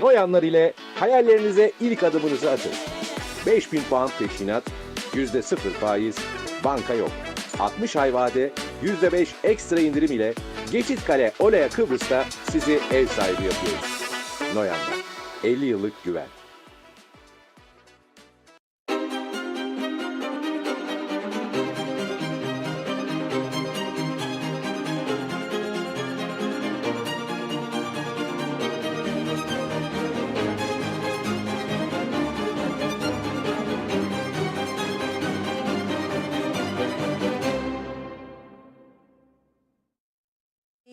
Noyanlar ile hayallerinize ilk adımınızı atın. 5.000 puan peşinat, %0 faiz, banka yok. 60 ay vade, %5 ekstra indirim ile Geçitkale Olaya Kıbrıs'ta sizi ev sahibi yapıyoruz. Noyanlar, 50 yıllık güven.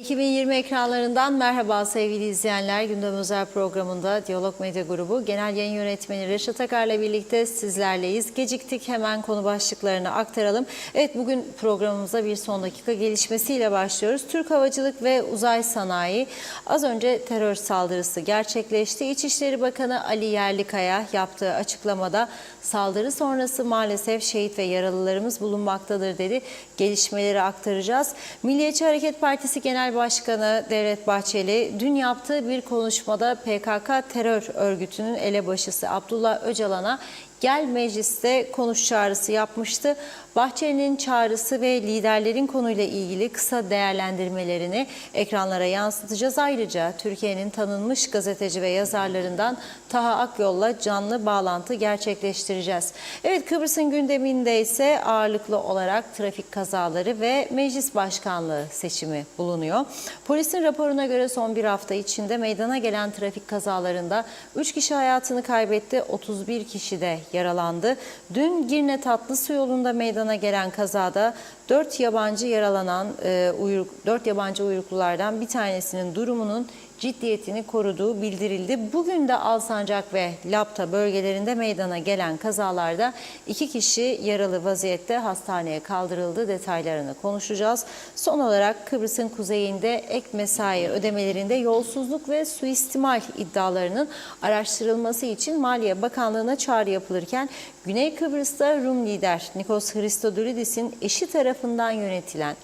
...2020 ekranlarından merhaba sevgili izleyenler. Gündem Özel programında Diyalog Medya Grubu Genel Yayın Yönetmeni Reşat Akar'la birlikte sizlerleyiz. Geciktik, hemen konu başlıklarını aktaralım. Evet, bugün programımıza bir son dakika gelişmesiyle başlıyoruz. Türk Havacılık ve Uzay Sanayi az önce terör saldırısı gerçekleşti. İçişleri Bakanı Ali Yerlikaya yaptığı açıklamada saldırı sonrası maalesef şehit ve yaralılarımız bulunmaktadır dedi. Gelişmeleri aktaracağız. Milliyetçi Hareket Partisi Genel Başkanı Devlet Bahçeli dün yaptığı bir konuşmada PKK terör örgütünün elebaşısı Abdullah Öcalan'a gel mecliste konuş çağrısı yapmıştı. Bahçeli'nin çağrısı ve liderlerin konuyla ilgili kısa değerlendirmelerini ekranlara yansıtacağız. Ayrıca Türkiye'nin tanınmış gazeteci ve yazarlarından Taha Akyol'la canlı bağlantı gerçekleştireceğiz. Evet, Kıbrıs'ın gündeminde ise ağırlıklı olarak trafik kazaları ve meclis başkanlığı seçimi bulunuyor. Polisin raporuna göre son bir hafta içinde meydana gelen trafik kazalarında 3 kişi hayatını kaybetti, 31 kişi de yaralandı. Dün Girne Tatlısu yolunda meydana gelen kazada 4 yabancı uyruklulardan bir tanesinin durumunun ciddiyetini koruduğu bildirildi. Bugün de Alsancak ve Lapta bölgelerinde meydana gelen kazalarda 2 kişi yaralı vaziyette hastaneye kaldırıldı. Detaylarını konuşacağız. Son olarak Kıbrıs'ın kuzeyinde ek mesai ödemelerinde yolsuzluk ve suistimal iddialarının araştırılması için Maliye Bakanlığı'na çağrı yapılırken Güney Kıbrıs'ta Rum lider Nikos Christodoulidis'in eşi tarafından yönetilen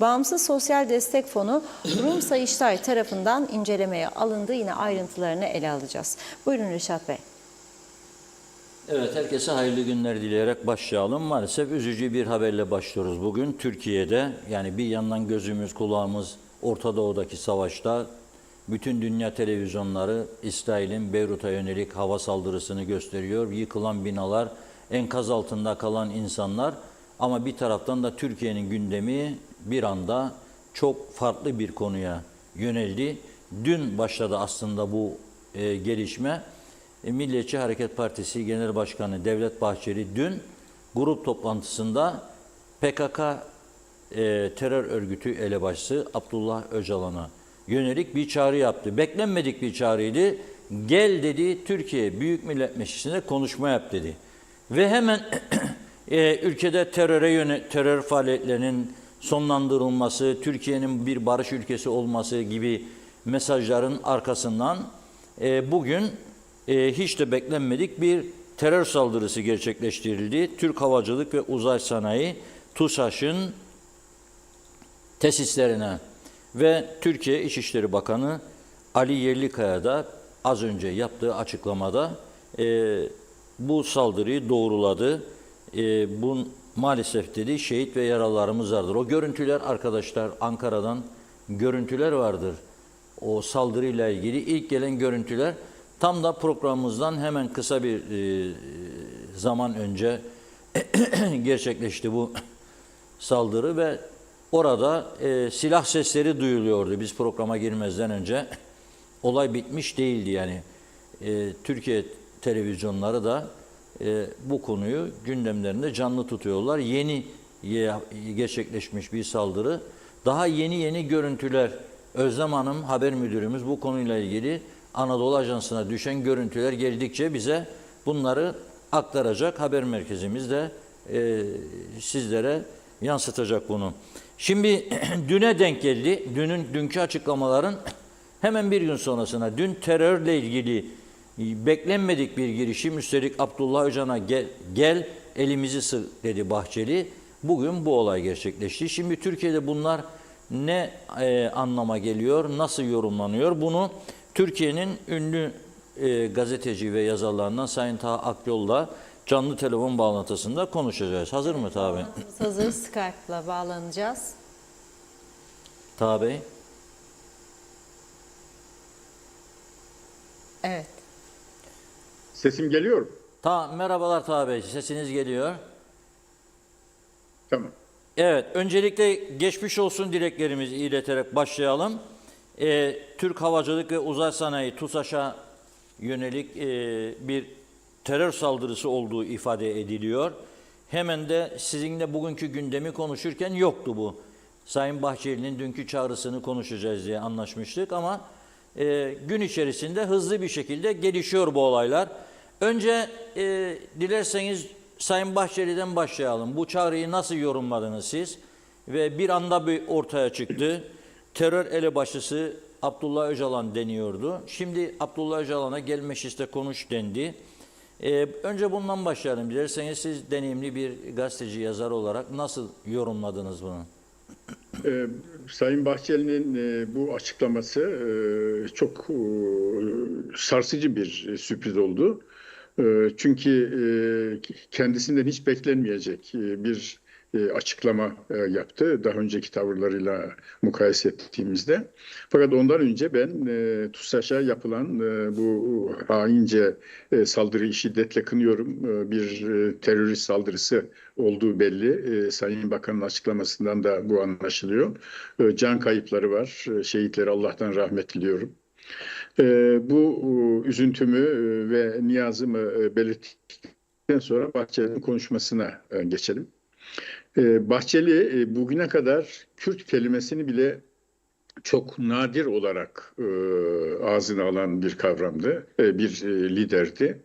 Bağımsız Sosyal Destek Fonu Rum Sayıştay tarafından incelemeye alındı. Yine ayrıntılarını ele alacağız. Buyurun Reşat Bey. Evet, herkese hayırlı günler dileyerek başlayalım. Maalesef üzücü bir haberle başlıyoruz bugün. Türkiye'de, yani bir yandan gözümüz kulağımız Orta Doğu'daki savaşta, bütün dünya televizyonları İsrail'in Beyrut'a yönelik hava saldırısını gösteriyor. Yıkılan binalar, enkaz altında kalan insanlar, ama bir taraftan da Türkiye'nin gündemi bir anda çok farklı bir konuya yöneldi. Dün başladı aslında bu gelişme. Milliyetçi Hareket Partisi Genel Başkanı Devlet Bahçeli dün grup toplantısında PKK terör örgütü elebaşısı Abdullah Öcalan'a yönelik bir çağrı yaptı. Beklenmedik bir çağrıydı. Gel dedi, Türkiye Büyük Millet Meclisi'nde konuşma yap dedi. Ve hemen ülkede terör faaliyetlerinin sonlandırılması, Türkiye'nin bir barış ülkesi olması gibi mesajların arkasından bugün hiç de beklenmedik bir terör saldırısı gerçekleştirildi. Türk Havacılık ve Uzay Sanayi TUSAŞ'ın tesislerine ve Türkiye İçişleri Bakanı Ali Yerlikaya da az önce yaptığı açıklamada bu saldırıyı doğruladı. Bu maalesef dedi, şehit ve yaralılarımız vardır. O görüntüler arkadaşlar, Ankara'dan görüntüler vardır. O saldırıyla ilgili ilk gelen görüntüler tam da programımızdan hemen kısa bir zaman önce gerçekleşti bu saldırı ve orada silah sesleri duyuluyordu biz programa girmezden önce. Olay bitmiş değildi yani. Türkiye televizyonları da bu konuyu gündemlerinde canlı tutuyorlar. Yeni gerçekleşmiş bir saldırı. Daha yeni görüntüler. Özlem Hanım haber müdürümüz bu konuyla ilgili Anadolu Ajansı'na düşen görüntüler geldikçe bize bunları aktaracak. Haber merkezimiz de sizlere yansıtacak bunu. Şimdi düne denk geldi. Dünkü açıklamaların hemen bir gün sonrasına dün terörle ilgili beklenmedik bir girişim. Üstelik Abdullah Öcalan'a gel elimizi sık dedi Bahçeli. Bugün bu olay gerçekleşti. Şimdi Türkiye'de bunlar ne anlama geliyor, nasıl yorumlanıyor? Bunu Türkiye'nin ünlü gazeteci ve yazarlarından Sayın Taha Akyol'la canlı telefon bağlantısında konuşacağız. Hazır mı Taha Bey? Bağlantımız hazır. Skype'la bağlanacağız. Taha Bey. Evet. Sesim geliyor mu? Merhabalar Taha Bey. Sesiniz geliyor. Tamam. Evet, öncelikle geçmiş olsun dileklerimizi ileterek başlayalım. Türk Havacılık ve Uzay Sanayi TUSAŞ'a yönelik bir terör saldırısı olduğu ifade ediliyor. Hemen de sizinle bugünkü gündemi konuşurken yoktu bu. Sayın Bahçeli'nin dünkü çağrısını konuşacağız diye anlaşmıştık ama gün içerisinde hızlı bir şekilde gelişiyor bu olaylar. Önce dilerseniz Sayın Bahçeli'den başlayalım. Bu çağrıyı nasıl yorumladınız siz? Ve bir anda bir ortaya çıktı. Terör elebaşısı Abdullah Öcalan deniyordu. Şimdi Abdullah Öcalan'a gel mecliste konuş dendi. Önce bundan başlayalım. Dilerseniz siz deneyimli bir gazeteci yazar olarak nasıl yorumladınız bunu? Sayın Bahçeli'nin bu açıklaması çok sarsıcı bir sürpriz oldu. Çünkü kendisinden hiç beklenmeyecek bir açıklama yaptı daha önceki tavırlarıyla mukayese ettiğimizde. Fakat ondan önce ben TUSAŞ'a yapılan bu haince saldırıyı şiddetle kınıyorum. Bir terörist saldırısı olduğu belli. Sayın Bakan'ın açıklamasından da bu anlaşılıyor. Can kayıpları var. Şehitleri Allah'tan rahmet diliyorum. Bu üzüntümü ve niyazımı belirttikten sonra Bahçeli'nin konuşmasına geçelim. Bahçeli bugüne kadar Kürt kelimesini bile çok nadir olarak ağzına alan bir kavramdı, bir liderdi.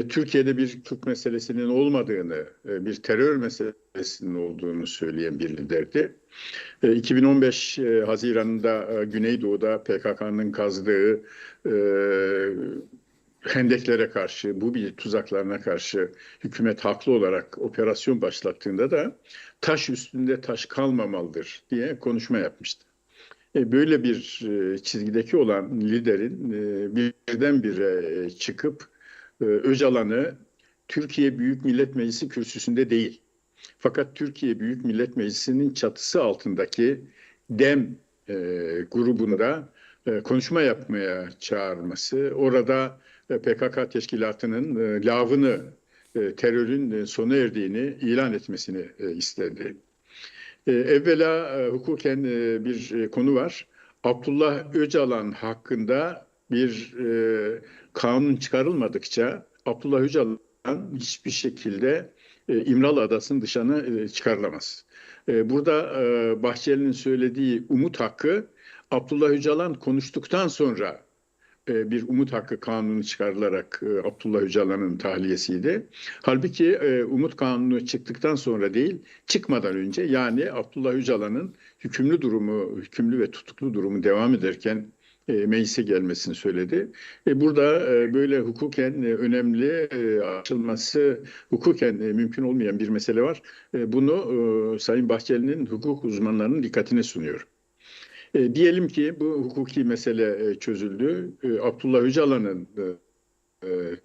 Türkiye'de bir Kürt meselesinin olmadığını, bir terör meselesinin olduğunu söyleyen bir liderdi. 2015 Haziran'da Güneydoğu'da PKK'nın kazdığı hendeklere karşı, bu bir tuzaklarına karşı hükümet haklı olarak operasyon başlattığında da taş üstünde taş kalmamalıdır diye konuşma yapmıştı. Böyle bir çizgideki olan liderin birdenbire çıkıp Öcalan'ı Türkiye Büyük Millet Meclisi kürsüsünde değil, fakat Türkiye Büyük Millet Meclisi'nin çatısı altındaki DEM grubunda konuşma yapmaya çağırması, orada PKK teşkilatının lavını, terörün sona erdiğini ilan etmesini istedi. Evvela hukuken bir konu var. Abdullah Öcalan hakkında bir kanun çıkarılmadıkça Abdullah Öcalan hiçbir şekilde İmralı Adası'nın dışına çıkarılamaz. Burada Bahçeli'nin söylediği umut hakkı Abdullah Öcalan konuştuktan sonra bir umut hakkı kanunu çıkarılarak Abdullah Öcalan'ın tahliyesiydi. Halbuki umut kanunu çıktıktan sonra değil, çıkmadan önce, yani Abdullah Öcalan'ın hükümlü ve tutuklu durumu devam ederken meclise gelmesini söyledi. Burada böyle hukuken önemli, açılması hukuken mümkün olmayan bir mesele var. Bunu Sayın Bahçeli'nin hukuk uzmanlarının dikkatine sunuyorum. Diyelim ki bu hukuki mesele çözüldü. Abdullah Öcalan'ın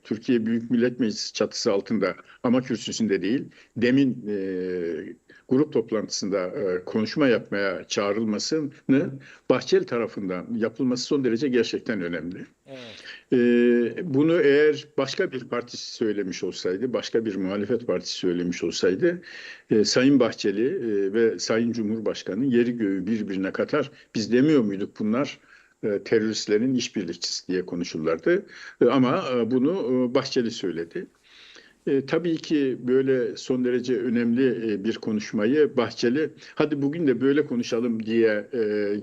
Türkiye Büyük Millet Meclisi çatısı altında ama kürsüsünde değil, demin grup toplantısında konuşma yapmaya çağrılmasını Bahçeli tarafından yapılması son derece gerçekten önemli. Evet. Bunu eğer başka bir partisi söylemiş olsaydı, başka bir muhalefet partisi söylemiş olsaydı, Sayın Bahçeli ve Sayın Cumhurbaşkanı yeri göğü birbirine katar. Biz demiyor muyduk bunlar teröristlerin işbirlikçisi diye konuşurlardı. Ama bunu Bahçeli söyledi. Tabii ki böyle son derece önemli bir konuşmayı Bahçeli, hadi bugün de böyle konuşalım diye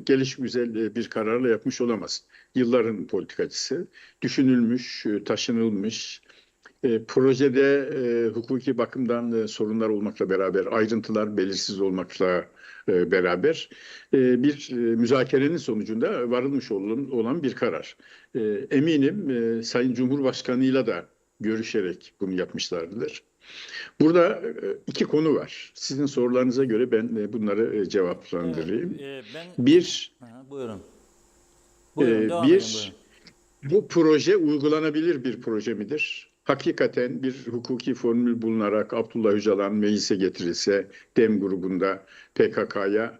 gelişgüzel bir kararla yapmış olamaz. Yılların politikacısı, düşünülmüş, taşınılmış, projede hukuki bakımdan sorunlar olmakla beraber, ayrıntılar belirsiz olmakla beraber bir müzakerenin sonucunda varılmış olan bir karar. Eminim Sayın Cumhurbaşkanı'yla da görüşerek bunu yapmışlardır. Burada iki konu var. Sizin sorularınıza göre ben bunları cevaplandırayım. Buyurun. Buyurun, devam edin, buyurun. Bu proje uygulanabilir bir proje midir? Hakikaten bir hukuki formül bulunarak Abdullah Öcalan meclise getirilse, DEM grubunda PKK'ya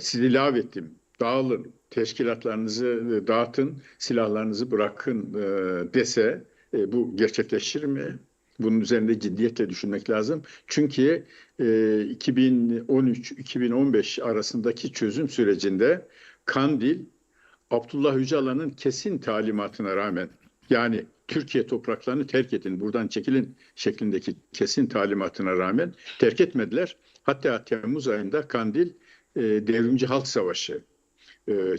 sizi lağvettim, dağılın, teşkilatlarınızı dağıtın, silahlarınızı bırakın dese bu gerçekleşir mi? Bunun üzerinde ciddiyetle düşünmek lazım. Çünkü 2013-2015 arasındaki çözüm sürecinde Kandil Abdullah Öcalan'ın kesin talimatına rağmen, yani Türkiye topraklarını terk edin, buradan çekilin şeklindeki kesin talimatına rağmen terk etmediler. Hatta Temmuz ayında Kandil Devrimci Halk Savaşı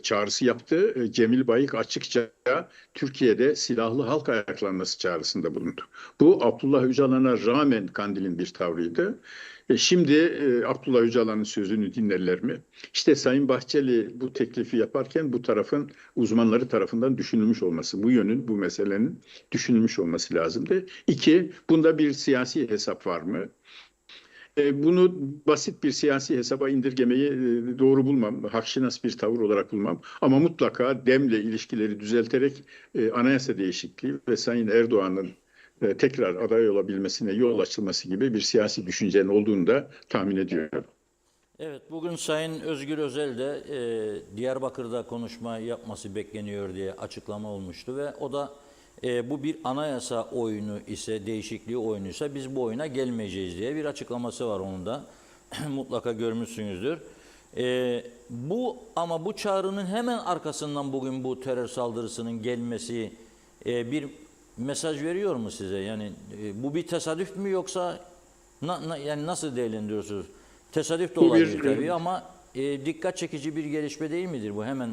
çağrısı yaptı. Cemil Bayık açıkça Türkiye'de silahlı halk ayaklanması çağrısında bulundu. Bu Abdullah Öcalan'a rağmen Kandil'in bir tavrıydı. Şimdi Abdullah Öcalan'ın sözünü dinlerler mi? İşte Sayın Bahçeli bu teklifi yaparken bu tarafın uzmanları tarafından düşünülmüş olması, bu yönün, bu meselenin düşünülmüş olması lazımdı. İki, bunda bir siyasi hesap var mı? Bunu basit bir siyasi hesaba indirgemeyi doğru bulmam, hakşinas bir tavır olarak bulmam. Ama mutlaka DEM'le ilişkileri düzelterek anayasa değişikliği ve Sayın Erdoğan'ın tekrar aday olabilmesine yol açılması gibi bir siyasi düşüncenin olduğunu da tahmin ediyorum. Evet, bugün Sayın Özgür Özel de Diyarbakır'da konuşma yapması bekleniyor diye açıklama olmuştu ve o da bu bir anayasa oyunu ise, değişikliği oyunuysa biz bu oyuna gelmeyeceğiz diye bir açıklaması var onun da. Mutlaka görmüşsünüzdür. Ama bu çağrının hemen arkasından bugün bu terör saldırısının gelmesi bir mesaj veriyor mu size? Yani bu bir tesadüf mü yoksa yani nasıl değerlendiriyorsunuz? Tesadüf de olabilir tabii ama dikkat çekici bir gelişme değil midir bu hemen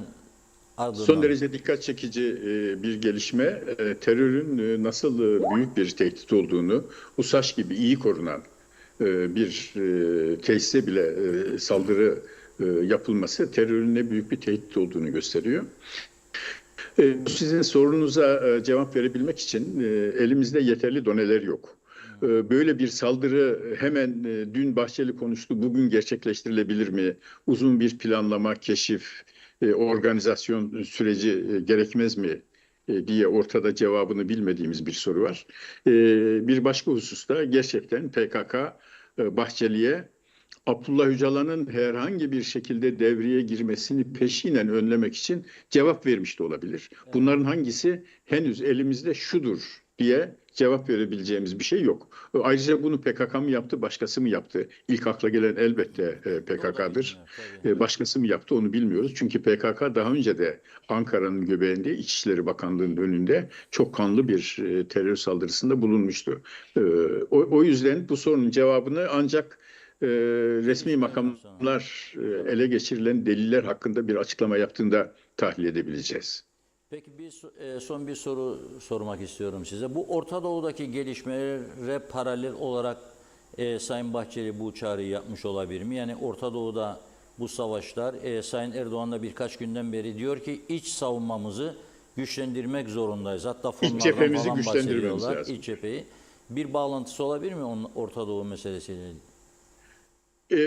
ardından? Son derece dikkat çekici bir gelişme. Terörün nasıl büyük bir tehdit olduğunu, USAŞ gibi iyi korunan bir tesise bile saldırı yapılması terörün ne büyük bir tehdit olduğunu gösteriyor. Sizin sorunuza cevap verebilmek için elimizde yeterli doneler yok. Böyle bir saldırı hemen dün Bahçeli konuştu, bugün gerçekleştirilebilir mi? Uzun bir planlama, keşif, organizasyon süreci gerekmez mi diye ortada cevabını bilmediğimiz bir soru var. Bir başka hususta gerçekten PKK Bahçeli'ye Abdullah Öcalan'ın herhangi bir şekilde devreye girmesini peşinen önlemek için cevap vermiş de olabilir. Bunların hangisi henüz elimizde şudur diye cevap verebileceğimiz bir şey yok. Ayrıca bunu PKK mı yaptı, başkası mı yaptı? İlk akla gelen elbette PKK'dır. Başkası mı yaptı onu bilmiyoruz. Çünkü PKK daha önce de Ankara'nın göbeğinde İçişleri Bakanlığı'nın önünde çok kanlı bir terör saldırısında bulunmuştu. O yüzden bu sorunun cevabını ancak resmi makamlar ele geçirilen deliller hakkında bir açıklama yaptığında tahlil edebileceğiz. Peki son bir soru sormak istiyorum size. Bu Orta Doğu'daki gelişmelere paralel olarak Sayın Bahçeli bu çağrıyı yapmış olabilir mi? Yani Orta Doğu'da bu savaşlar, Sayın Erdoğan da birkaç günden beri diyor ki iç savunmamızı güçlendirmek zorundayız. Hatta fonlardan falan bahsediyorlar. İç cepheyi. Bir bağlantısı olabilir mi onun Orta Doğu meselesiyle?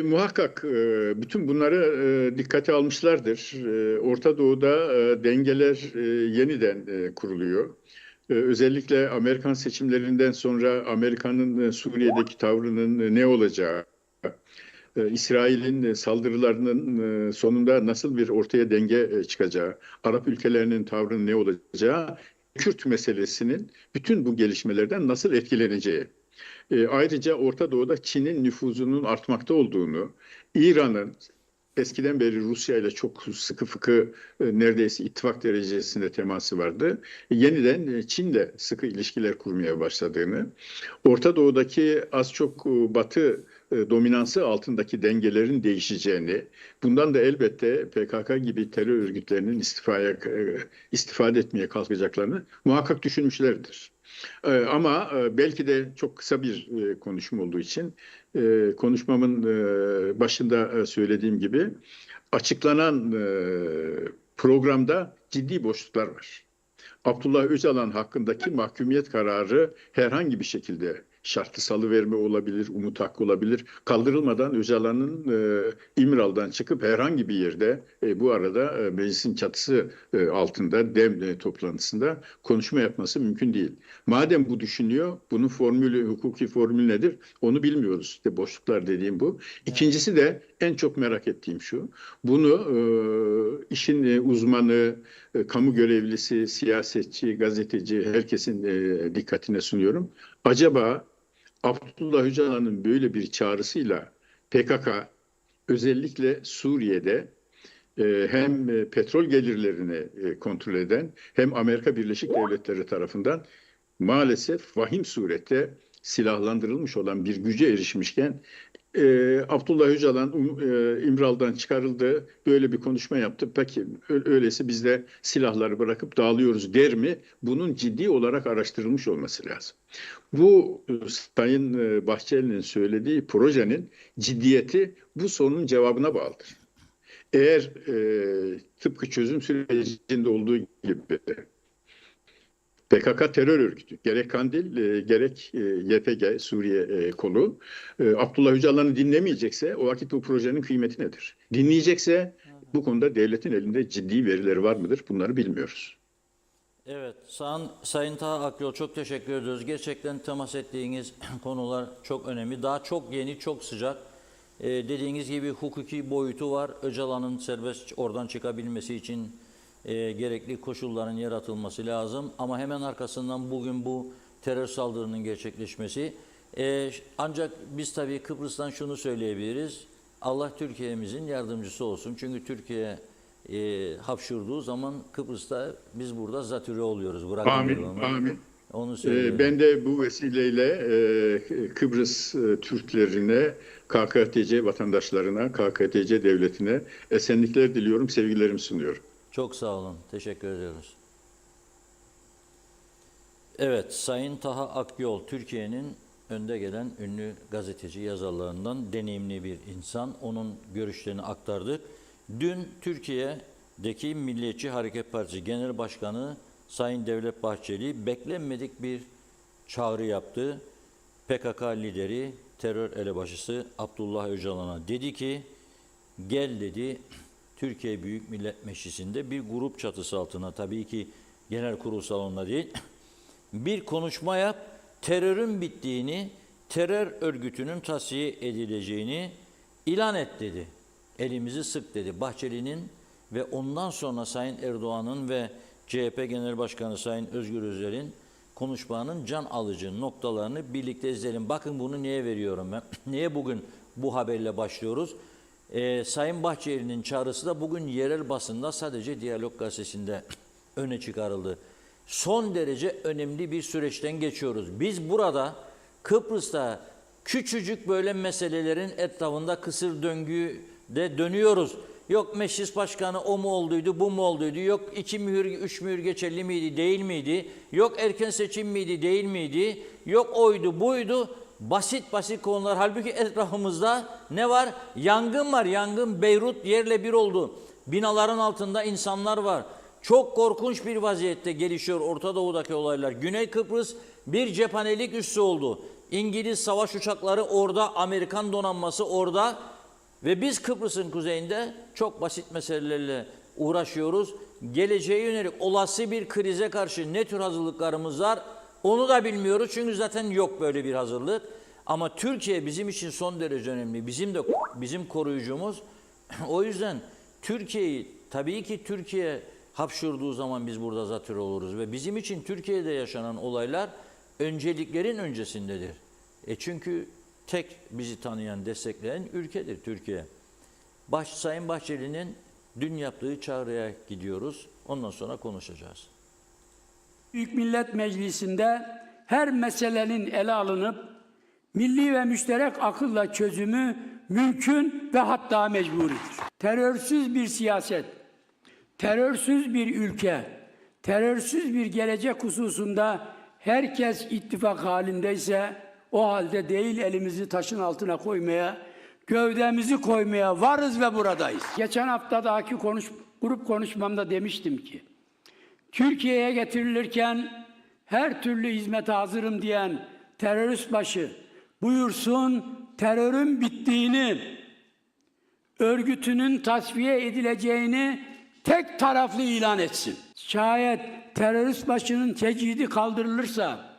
Muhakkak bütün bunları dikkate almışlardır. Orta Doğu'da dengeler yeniden kuruluyor. Özellikle Amerikan seçimlerinden sonra Amerika'nın Suriye'deki tavrının ne olacağı, İsrail'in saldırılarının sonunda nasıl bir ortaya denge çıkacağı, Arap ülkelerinin tavrının ne olacağı, Kürt meselesinin bütün bu gelişmelerden nasıl etkileneceği. Ayrıca Orta Doğu'da Çin'in nüfuzunun artmakta olduğunu, İran'ın eskiden beri Rusya ile çok sıkı fıkı neredeyse ittifak derecesinde teması vardı. Yeniden Çin'le sıkı ilişkiler kurmaya başladığını, Orta Doğu'daki az çok Batı dominansı altındaki dengelerin değişeceğini, bundan da elbette PKK gibi terör örgütlerinin istifade etmeye kalkacaklarını muhakkak düşünmüşlerdir. Ama belki de çok kısa bir konuşma olduğu için konuşmamın başında söylediğim gibi açıklanan programda ciddi boşluklar var. Abdullah Öcalan hakkındaki mahkumiyet kararı herhangi bir şekilde şartlı salıverme olabilir, umut hakkı olabilir. Kaldırılmadan Öcalan'ın İmral'dan çıkıp herhangi bir yerde bu arada meclisin çatısı altında dem toplantısında konuşma yapması mümkün değil. Madem bu düşünüyor, bunun formülü, hukuki formül nedir? Onu bilmiyoruz. İşte boşluklar dediğim bu. İkincisi de en çok merak ettiğim şu. Bunu işin uzmanı, kamu görevlisi, siyasetçi, gazeteci, herkesin dikkatine sunuyorum. Acaba Abdullah Öcalan'ın böyle bir çağrısıyla PKK özellikle Suriye'de hem petrol gelirlerini kontrol eden hem Amerika Birleşik Devletleri tarafından maalesef vahim surette silahlandırılmış olan bir güce erişmişken Abdullah Öcalan İmral'dan çıkarıldı, böyle bir konuşma yaptı. Peki öyleyse biz de silahları bırakıp dağılıyoruz der mi? Bunun ciddi olarak araştırılmış olması lazım. Bu Sayın Bahçeli'nin söylediği projenin ciddiyeti bu sorunun cevabına bağlıdır. Eğer tıpkı çözüm sürecinde olduğu gibi PKK terör örgütü, gerek Kandil, gerek YPG, Suriye kolu, Abdullah Öcalan'ı dinlemeyecekse o vakit bu projenin kıymeti nedir? Dinleyecekse bu konuda devletin elinde ciddi verileri var mıdır? Bunları bilmiyoruz. Evet, Sayın Taha Akyol, çok teşekkür ediyoruz. Gerçekten temas ettiğiniz konular çok önemli. Daha çok yeni, çok sıcak. Dediğiniz gibi hukuki boyutu var. Öcalan'ın serbest oradan çıkabilmesi için gerekli koşulların yaratılması lazım. Ama hemen arkasından bugün bu terör saldırının gerçekleşmesi. Ancak biz tabii Kıbrıs'tan şunu söyleyebiliriz. Allah Türkiye'mizin yardımcısı olsun. Çünkü Türkiye hapşurduğu zaman Kıbrıs'ta biz burada zatürre oluyoruz. Amin, amin. Onu söyleyeyim. Ben de bu vesileyle Kıbrıs Türklerine, KKTC vatandaşlarına, KKTC devletine esenlikler diliyorum, sevgilerimi sunuyorum. Çok sağ olun. Teşekkür ediyoruz. Evet, Sayın Taha Akyol, Türkiye'nin önde gelen ünlü gazeteci yazarlarından deneyimli bir insan. Onun görüşlerini aktardık. Dün Türkiye'deki Milliyetçi Hareket Partisi Genel Başkanı Sayın Devlet Bahçeli beklenmedik bir çağrı yaptı. PKK lideri, terör elebaşısı Abdullah Öcalan'a dedi ki, gel dedi, Türkiye Büyük Millet Meclisi'nde bir grup çatısı altına, tabii ki genel kurul salonunda değil, bir konuşma yap, terörün bittiğini, terör örgütünün tasfiye edileceğini ilan et dedi. Elimizi sık dedi. Bahçeli'nin ve ondan sonra Sayın Erdoğan'ın ve CHP Genel Başkanı Sayın Özgür Özel'in konuşmanın can alıcı noktalarını birlikte izleyelim. Bakın bunu niye veriyorum ben? Niye bugün bu haberle başlıyoruz? Sayın Bahçeli'nin çağrısı da bugün yerel basında sadece Diyalog Gazetesi'nde öne çıkarıldı. Son derece önemli bir süreçten geçiyoruz. Biz burada Kıbrıs'ta küçücük böyle meselelerin etrafında kısır döngüde dönüyoruz. Yok meclis başkanı o mu olduydu, bu mu olduydu? Yok 2 mühür, 3 mühür geçerli miydi, değil miydi? Yok erken seçim miydi, değil miydi? Yok oydu, buydu. Basit basit konular. Halbuki etrafımızda ne var? Yangın var. Yangın Beyrut yerle bir oldu. Binaların altında insanlar var. Çok korkunç bir vaziyette gelişiyor Orta Doğu'daki olaylar. Güney Kıbrıs bir cephanelik üssü oldu. İngiliz savaş uçakları orada, Amerikan donanması orada ve biz Kıbrıs'ın kuzeyinde çok basit meselelerle uğraşıyoruz. Geleceğe yönelik olası bir krize karşı ne tür hazırlıklarımız var onu da bilmiyoruz çünkü zaten yok böyle bir hazırlık. Ama Türkiye bizim için son derece önemli. Bizim koruyucumuz. O yüzden Türkiye'yi, tabii ki Türkiye hapşurduğu zaman biz burada zatürre oluruz ve bizim için Türkiye'de yaşanan olaylar önceliklerin öncesindedir. Çünkü tek bizi tanıyan, destekleyen ülkedir Türkiye. Sayın Bahçeli'nin dün yaptığı çağrıya gidiyoruz. Ondan sonra konuşacağız. Büyük Millet Meclisi'nde her meselenin ele alınıp milli ve müşterek akılla çözümü mümkün ve hatta mecburidir. Terörsüz bir siyaset, terörsüz bir ülke, terörsüz bir gelecek hususunda herkes ittifak halindeyse o halde değil elimizi taşın altına koymaya, gövdemizi koymaya varız ve buradayız. Geçen haftadaki grup konuşmamda demiştim ki, Türkiye'ye getirilirken her türlü hizmete hazırım diyen terörist başı buyursun terörün bittiğini, örgütünün tasfiye edileceğini tek taraflı ilan etsin. Şayet terörist başının tecidi kaldırılırsa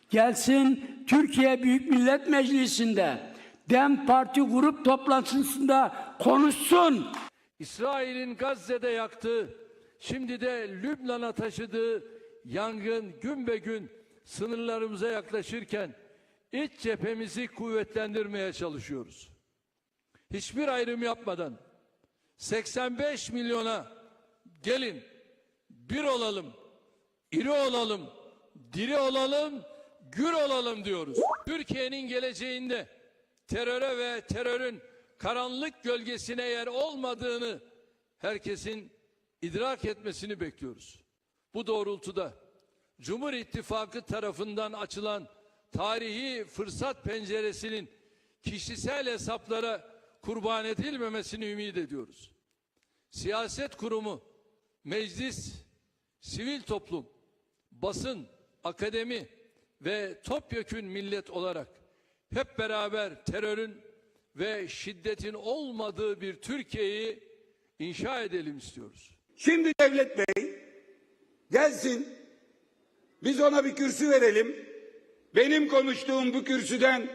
gelsin Türkiye Büyük Millet Meclisi'nde DEM Parti grup toplantısında konuşsun. İsrail'in Gazze'de yaktığı, şimdi de Lübnan'a taşıdığı yangın gün be gün sınırlarımıza yaklaşırken iç cephemizi kuvvetlendirmeye çalışıyoruz. Hiçbir ayrım yapmadan 85 milyona gelin bir olalım, iri olalım, diri olalım, gür olalım diyoruz. Türkiye'nin geleceğinde teröre ve terörün karanlık gölgesine yer olmadığını herkesin idrak etmesini bekliyoruz. Bu doğrultuda Cumhur İttifakı tarafından açılan tarihi fırsat penceresinin kişisel hesaplara kurban edilmemesini ümit ediyoruz. Siyaset kurumu, meclis, sivil toplum, basın, akademi ve topyekün millet olarak hep beraber terörün ve şiddetin olmadığı bir Türkiye'yi inşa edelim istiyoruz. Şimdi Devlet Bey gelsin, biz ona bir kürsü verelim. Benim konuştuğum bu kürsüden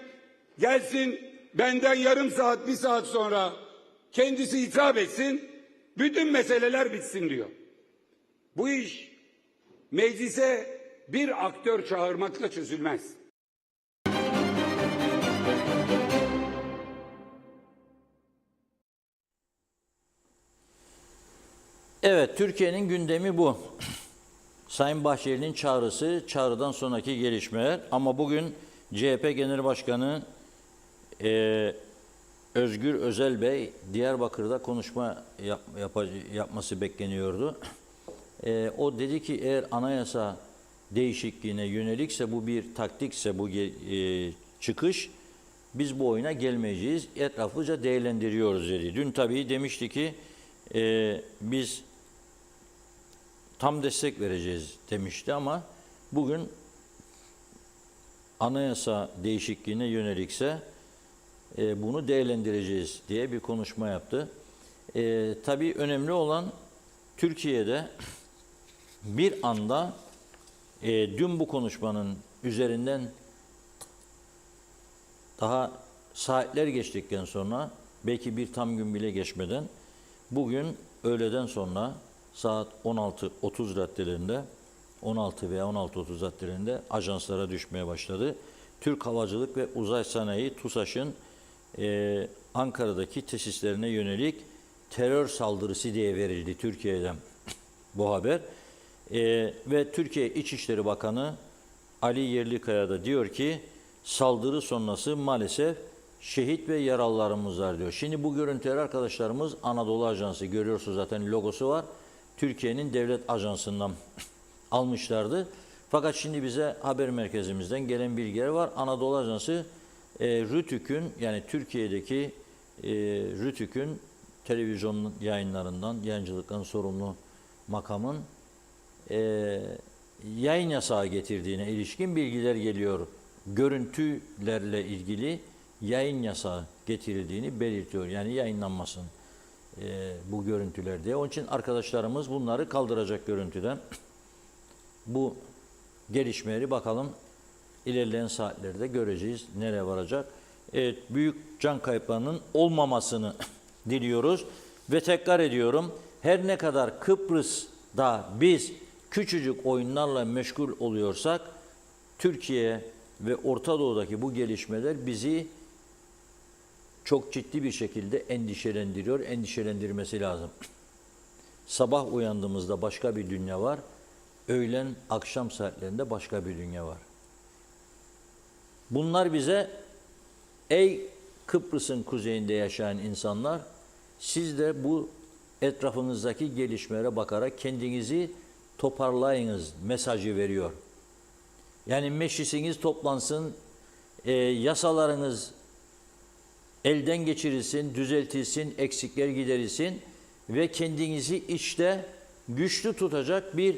gelsin, benden yarım saat, bir saat sonra kendisi hitap etsin, bütün meseleler bitsin diyor. Bu iş meclise bir aktör çağırmakla çözülmez. Evet, Türkiye'nin gündemi bu. Sayın Bahçeli'nin çağrısı, çağrıdan sonraki gelişmeler. Ama bugün CHP Genel Başkanı Özgür Özel Bey Diyarbakır'da konuşma yapması bekleniyordu. O dedi ki eğer anayasa değişikliğine yönelikse, bu bir taktikse, bu çıkış, biz bu oyuna gelmeyeceğiz, etraflıca değerlendiriyoruz dedi. Dün tabii demişti ki biz tam destek vereceğiz demişti ama bugün anayasa değişikliğine yönelikse bunu değerlendireceğiz diye bir konuşma yaptı. Tabii önemli olan Türkiye'de bir anda dün bu konuşmanın üzerinden daha saatler geçtikten sonra, belki bir tam gün bile geçmeden, bugün öğleden sonra saat 16.30 raddelerinde, 16 veya 16.30 raddelerinde ajanslara düşmeye başladı. Türk Havacılık ve Uzay Sanayi TUSAŞ'ın Ankara'daki tesislerine yönelik terör saldırısı diye verildi Türkiye'den bu haber. Ve Türkiye İçişleri Bakanı Ali Yerlikaya da diyor ki saldırı sonrası maalesef şehit ve yaralılarımız var diyor. Şimdi bu görüntüler arkadaşlarımız Anadolu Ajansı, görüyorsunuz zaten logosu var. Türkiye'nin devlet ajansından almışlardı. Fakat şimdi bize haber merkezimizden gelen bilgiler var. Anadolu Ajansı RTÜK'ün, yani Türkiye'deki RTÜK'ün televizyon yayınlarından, yayıncılıktan sorumlu makamın yayın yasağı getirdiğine ilişkin bilgiler geliyor. Görüntülerle ilgili yayın yasağı getirildiğini belirtiyor. Yani yayınlanmasın bu görüntüler diye. Onun için arkadaşlarımız bunları kaldıracak görüntüden. Bu gelişmeleri bakalım ilerleyen saatlerde göreceğiz. Nereye varacak? Evet, büyük can kayıplarının olmamasını diliyoruz. Ve tekrar ediyorum, her ne kadar Kıbrıs'da biz küçücük oyunlarla meşgul oluyorsak, Türkiye ve Orta Doğu'daki bu gelişmeler bizi çok ciddi bir şekilde endişelendiriyor, endişelendirmesi lazım. Sabah uyandığımızda başka bir dünya var, öğlen, akşam saatlerinde başka bir dünya var. Bunlar bize, ey Kıbrıs'ın kuzeyinde yaşayan insanlar, siz de bu etrafınızdaki gelişmelere bakarak kendinizi toparlayınız mesajı veriyor. Yani meclisiniz toplansın, yasalarınız elden geçirilsin, düzeltilsin, eksikler giderilsin ve kendinizi işte güçlü tutacak bir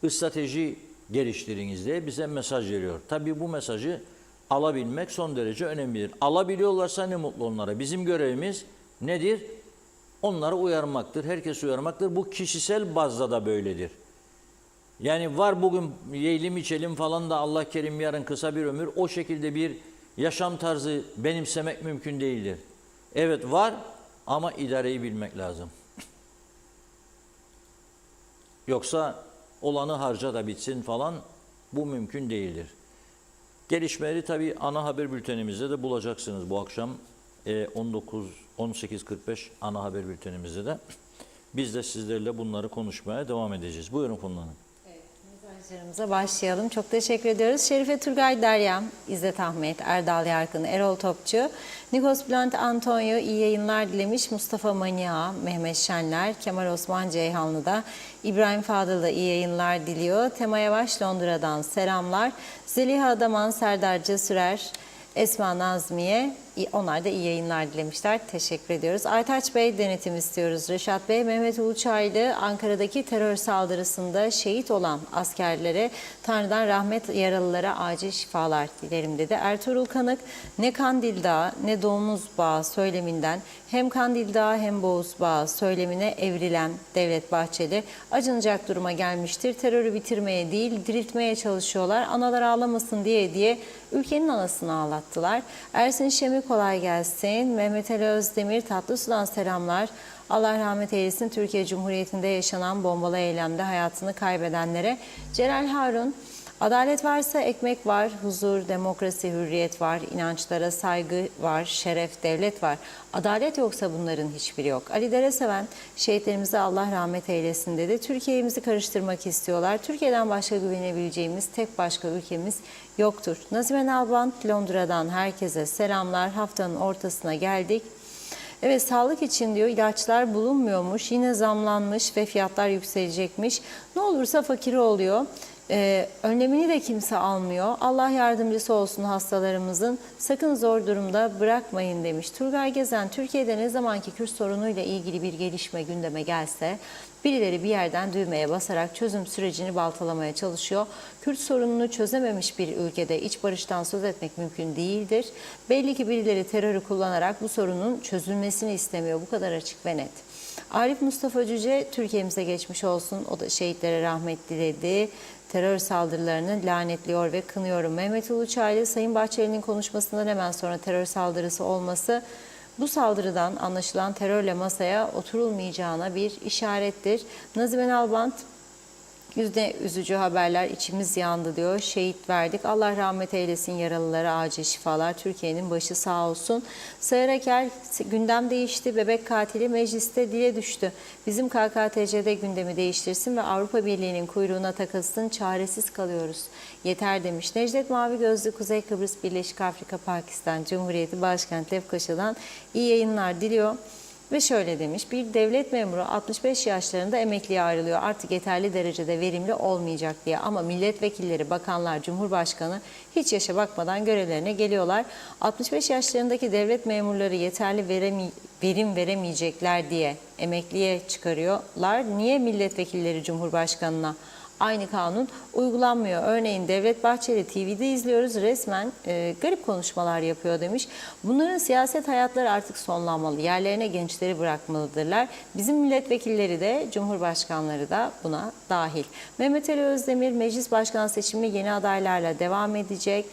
strateji geliştiriniz diye bize mesaj veriyor. Tabii bu mesajı alabilmek son derece önemlidir. Alabiliyorlarsa ne mutlu onlara. Bizim görevimiz nedir? Onları uyarmaktır, herkes uyarmaktır. Bu kişisel bazda da böyledir. Yani var bugün yiyelim içelim falan da Allah kerim yarın kısa bir ömür. O şekilde bir yaşam tarzı benimsemek mümkün değildir. Evet var ama idareyi bilmek lazım. Yoksa olanı harca da bitsin falan bu mümkün değildir. Gelişmeleri tabii ana haber bültenimizde de bulacaksınız bu akşam 18.45 ana haber bültenimizde de. Biz de sizlerle bunları konuşmaya devam edeceğiz. Buyurun Funda Hanım. Mesajlarımıza başlayalım. Çok teşekkür ediyoruz. Şerife Turgay Derya, İzzet Ahmet, Erdal Yarkın, Erol Topçu, Nikos Bülent Antonio iyi yayınlar dilemiş. Mustafa Mania, Mehmet Şenler, Kemal Osman Ceyhanlı'da, İbrahim Fadıl da iyi yayınlar diliyor. Tema Yavaş Londra'dan selamlar. Zeliha Adaman, Serdar Cesürer, Esma Nazmiye, onlar da iyi yayınlar dilemişler. Teşekkür ediyoruz. Aytaç Bey, denetim istiyoruz. Reşat Bey, Mehmet Uluçaylı, Ankara'daki terör saldırısında şehit olan askerlere Tanrı'dan rahmet, yaralılara acil şifalar dilerim dedi. Ertuğrul Kanık, ne Kandil Dağı ne Domuz Bağı söyleminden hem Kandil Dağı hem Boğuz Bağı söylemine evrilen Devlet Bahçeli acınacak duruma gelmiştir. Terörü bitirmeye değil diriltmeye çalışıyorlar. Analar ağlamasın diye ülkenin anasını ağlattılar. Ersin Şemi kolay gelsin. Mehmet Ali Özdemir, Tatlısu'dan selamlar. Allah rahmet eylesin Türkiye Cumhuriyeti'nde yaşanan bombalı eylemde hayatını kaybedenlere. Celal Harun, adalet varsa ekmek var, huzur, demokrasi, hürriyet var, inançlara saygı var, şeref, devlet var. Adalet yoksa bunların hiçbiri yok. Ali Dereseven, şehitlerimize Allah rahmet eylesin dedi. Türkiye'mizi karıştırmak istiyorlar. Türkiye'den başka güvenebileceğimiz tek başka ülkemiz yoktur. Nazime Nalbant, Londra'dan herkese selamlar. Haftanın ortasına geldik. Evet, sağlık için diyor ilaçlar bulunmuyormuş, yine zamlanmış ve fiyatlar yükselecekmiş. Ne olursa fakir oluyor. Önlemini de kimse almıyor. Allah yardımcısı olsun hastalarımızın. Sakın zor durumda bırakmayın demiş. Turgay Gezen, Türkiye'de ne zamanki Kürt sorunuyla ilgili bir gelişme gündeme gelse birileri bir yerden düğmeye basarak çözüm sürecini baltalamaya çalışıyor. Kürt sorununu çözememiş bir ülkede iç barıştan söz etmek mümkün değildir. Belli ki birileri terörü kullanarak bu sorunun çözülmesini istemiyor. Bu kadar açık ve net. Arif Mustafa Cüce, Türkiye'mize geçmiş olsun. O da şehitlere rahmet diledi. Terör saldırılarını lanetliyor ve kınıyorum. Mehmet Uluçaylı, Sayın Bahçeli'nin konuşmasından hemen sonra terör saldırısı olması bu saldırıdan anlaşılan terörle masaya oturulmayacağına bir işarettir. Nazime Nalbant, yüzde üzücü haberler, içimiz yandı diyor. Şehit verdik. Allah rahmet eylesin, yaralılara acil şifalar. Türkiye'nin başı sağ olsun. Sayar Eker, gündem değişti. Bebek katili mecliste dile düştü. Bizim KKTC'de gündemi değiştirsin ve Avrupa Birliği'nin kuyruğuna takılsın. Çaresiz kalıyoruz. Yeter demiş. Necdet Mavi Gözlü, Kuzey Kıbrıs Birleşik Afrika Pakistan Cumhuriyeti Başkent Lefkoşa'dan iyi yayınlar diliyor. Ve şöyle demiş, bir devlet memuru 65 yaşlarında emekliye ayrılıyor. Artık yeterli derecede verimli olmayacak diye. Ama milletvekilleri, bakanlar, cumhurbaşkanı hiç yaşa bakmadan görevlerine geliyorlar. 65 yaşlarındaki devlet memurları yeterli verim veremeyecekler diye emekliye çıkarıyorlar. Niye milletvekilleri cumhurbaşkanına aynı kanun uygulanmıyor? Örneğin Devlet Bahçeli TV'de izliyoruz, resmen garip konuşmalar yapıyor demiş. Bunların siyaset hayatları artık sonlanmalı. Yerlerine gençleri bırakmalıdırlar. Bizim milletvekilleri de cumhurbaşkanları da buna dahil. Mehmet Ali Özdemir, meclis başkan seçimi yeni adaylarla devam edecek.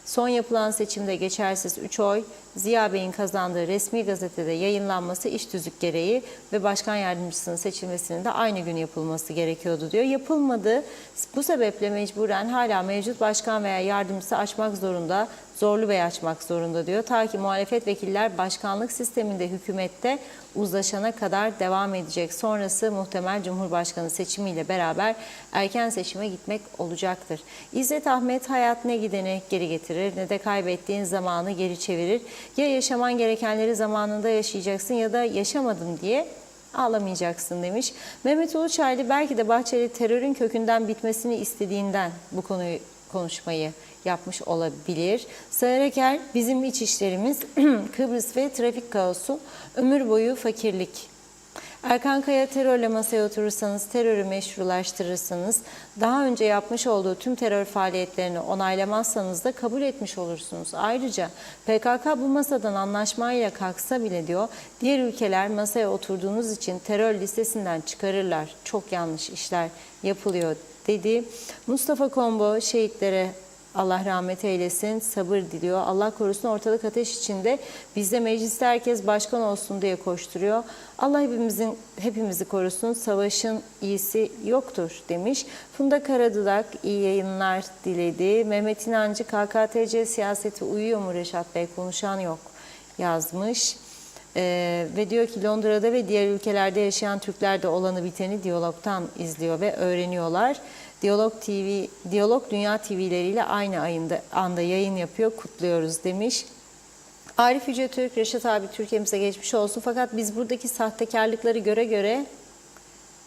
Son yapılan seçimde geçersiz 3 oy, Ziya Bey'in kazandığı resmi gazetede yayınlanması iş tüzük gereği ve başkan yardımcısının seçilmesinin de aynı gün yapılması gerekiyordu diyor. Yapılmadı. Bu sebeple mecburen hala mevcut başkan veya yardımcısı açmak zorunda, zorlu ve açmak zorunda diyor. Ta ki muhalefet vekiller başkanlık sisteminde hükümette uzlaşana kadar devam edecek. Sonrası muhtemel Cumhurbaşkanı seçimiyle beraber erken seçime gitmek olacaktır. İzzet Ahmet, hayat ne gideni geri getirir ne de kaybettiğin zamanı geri çevirir. Ya yaşaman gerekenleri zamanında yaşayacaksın ya da yaşamadım diye ağlamayacaksın demiş. Mehmet Uluçaylı, belki de Bahçeli terörün kökünden bitmesini istediğinden bu konuşmayı yapmış olabilir. Sayar Eker, bizim iç işlerimiz Kıbrıs ve trafik kaosu, ömür boyu fakirlik. Erkan Kaya terörle masaya oturursanız, terörü meşrulaştırırsanız, daha önce yapmış olduğu tüm terör faaliyetlerini onaylamazsanız da kabul etmiş olursunuz. Ayrıca PKK bu masadan anlaşmayla kalksa bile diyor, diğer ülkeler masaya oturduğunuz için terör listesinden çıkarırlar. Çok yanlış işler yapılıyor dedi. Mustafa Kombo şehitlere Allah rahmet eylesin, sabır diliyor. Allah korusun, ortalık ateş içinde. Bizde mecliste herkes başkan olsun diye koşturuyor. Allah hepimizi korusun. Savaşın iyisi yoktur demiş. Funda Karadudak iyi yayınlar diledi. Mehmet İnancı KKTC siyaseti uyuyor mu Reşat Bey? Konuşan yok yazmış. Ve diyor ki Londra'da ve diğer ülkelerde yaşayan Türkler de olanı biteni Diyalog'tan izliyor ve öğreniyorlar. Diyalog Dünya TV'leriyle aynı anda yayın yapıyor, kutluyoruz demiş. Arif Yüce Türk, Reşat abi Türkiye'mize geçmiş olsun. Fakat biz buradaki sahtekarlıkları göre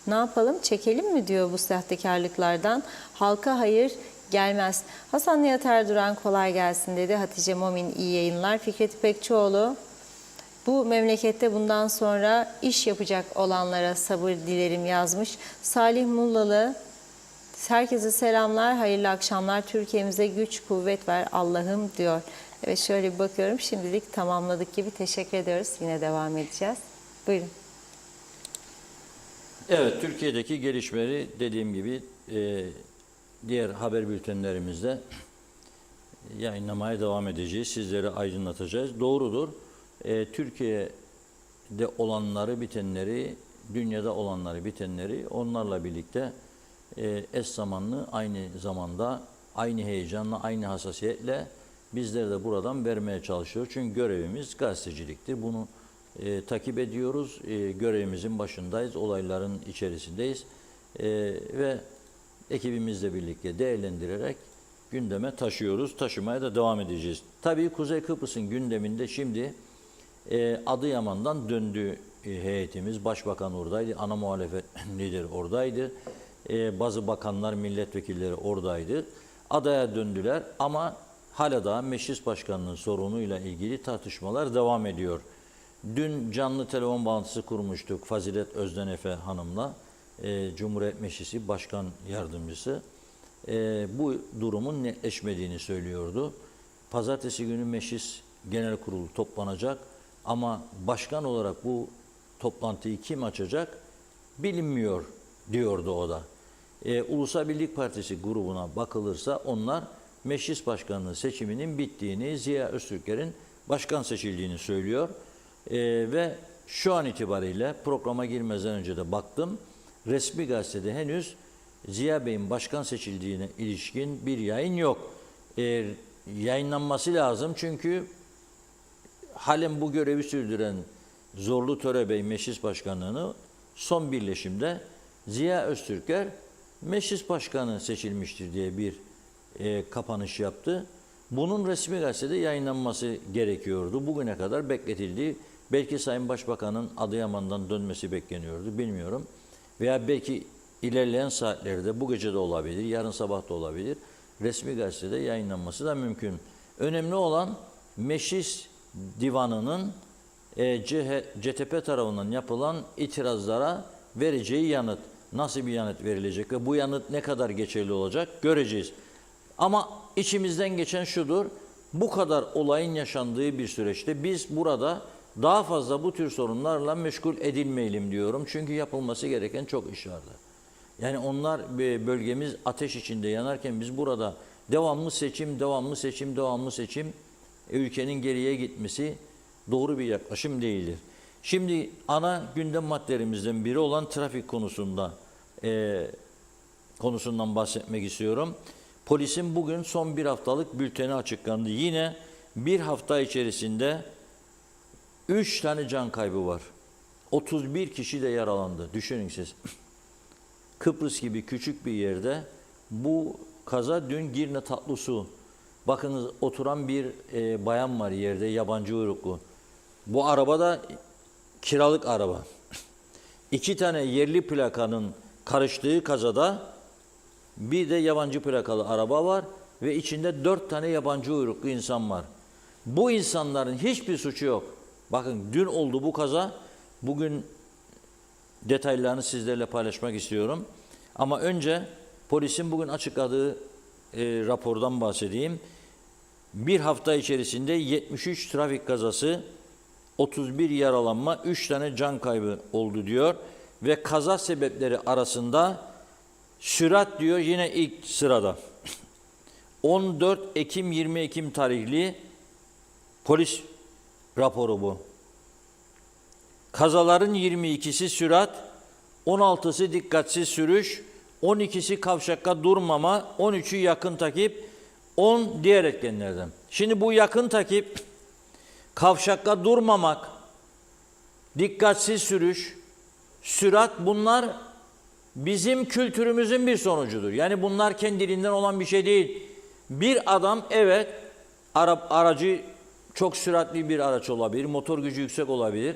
ne yapalım, çekelim mi diyor bu sahtekarlıklardan. Halka hayır gelmez. Hasan Nihat Erduran kolay gelsin dedi. Hatice Momin iyi yayınlar. Fikret İpekçioğlu, bu memlekette bundan sonra iş yapacak olanlara sabır dilerim yazmış. Salih Mullalı, herkese selamlar, hayırlı akşamlar. Türkiye'mize güç, kuvvet ver Allah'ım diyor. Evet, şöyle bir bakıyorum. Şimdilik tamamladık gibi. Teşekkür ediyoruz. Yine devam edeceğiz. Buyurun. Evet, Türkiye'deki gelişmeleri dediğim gibi diğer haber bültenlerimizde yayınlamaya devam edeceğiz. Sizleri aydınlatacağız. Doğrudur. Türkiye'de olanları, bitenleri, dünyada olanları, bitenleri onlarla birlikte eş zamanlı, aynı zamanda, aynı heyecanla, aynı hassasiyetle bizler de buradan vermeye çalışıyoruz. Çünkü görevimiz gazeteciliktir. Bunu takip ediyoruz. Görevimizin başındayız. Olayların içerisindeyiz. Ve ekibimizle birlikte değerlendirerek gündeme taşıyoruz. Taşımaya da devam edeceğiz. Tabii Kuzey Kıbrıs'ın gündeminde şimdi Adıyaman'dan döndü heyetimiz. Başbakan oradaydı. Ana muhalefet lideri oradaydı. Bazı bakanlar, milletvekilleri oradaydı. Adaya döndüler ama hala da meclis başkanının sorunuyla ilgili tartışmalar devam ediyor. Dün canlı telefon bağlantısı kurmuştuk Fazilet Özdenefe Hanım'la, Cumhuriyet Meclisi Başkan Yardımcısı. Bu durumun netleşmediğini söylüyordu. Pazartesi günü Meclis Genel Kurulu toplanacak ama başkan olarak bu toplantıyı kim açacak bilinmiyor diyordu o da. Ulusal Birlik Partisi grubuna bakılırsa onlar meclis başkanlığı seçiminin bittiğini, Ziya Öztürkler'in başkan seçildiğini söylüyor. Ve şu an itibariyle programa girmeden önce de baktım. Resmi gazetede henüz Ziya Bey'in başkan seçildiğine ilişkin bir yayın yok. Yayınlanması lazım çünkü halen bu görevi sürdüren Zorlu Töre Bey meclis başkanlığını son birleşimde Ziya Öztürkler meclis başkanı seçilmiştir diye bir kapanış yaptı. Bunun resmi gazetede yayınlanması gerekiyordu. Bugüne kadar bekletildi. Belki Sayın Başbakan'ın Adıyaman'dan dönmesi bekleniyordu, bilmiyorum. Veya belki ilerleyen saatlerde bu gece de olabilir, yarın sabah da olabilir. Resmi gazetede yayınlanması da mümkün. Önemli olan Meclis Divanı'nın CTP tarafından yapılan itirazlara vereceği yanıt. Nasıl bir yanıt verilecek ve bu yanıt ne kadar geçerli olacak göreceğiz. Ama içimizden geçen şudur, bu kadar olayın yaşandığı bir süreçte biz burada daha fazla bu tür sorunlarla meşgul edilmeyelim diyorum. Çünkü yapılması gereken çok iş vardı. Yani onlar bölgemiz ateş içinde yanarken biz burada devamlı seçim, ülkenin geriye gitmesi doğru bir yaklaşım değildir. Şimdi ana gündem maddelerimizden biri olan trafik konusundan bahsetmek istiyorum. Polisin bugün son bir haftalık bülteni açıklandı. Yine bir hafta içerisinde 3 tane can kaybı var. 31 kişi de yaralandı. Düşünün siz. Kıbrıs gibi küçük bir yerde bu kaza dün Girne Tatlısu. Bakınız oturan bir bayan var yerde, yabancı uyruklu. Bu araba da kiralık araba. 2 tane yerli plakanın karıştığı kazada bir de yabancı plakalı araba var ve içinde 4 tane yabancı uyruklu insan var. Bu insanların hiçbir suçu yok. Bakın dün oldu bu kaza. Bugün detaylarını sizlerle paylaşmak istiyorum. Ama önce polisin bugün açıkladığı rapordan bahsedeyim. Bir hafta içerisinde 73 trafik kazası, 31 yaralanma, 3 tane can kaybı oldu diyor. Ve kaza sebepleri arasında sürat diyor yine ilk sırada. 14 Ekim 20 Ekim tarihli polis raporu bu. Kazaların 22'si sürat, 16'sı dikkatsiz sürüş, 12'si kavşakta durmama, 13'ü yakın takip, 10 diğer etkenlerden. Şimdi bu yakın takip, kavşakta durmamak, dikkatsiz sürüş, sürat, bunlar bizim kültürümüzün bir sonucudur. Yani bunlar kendiliğinden olan bir şey değil. Bir adam evet aracı çok süratli bir araç olabilir, motor gücü yüksek olabilir.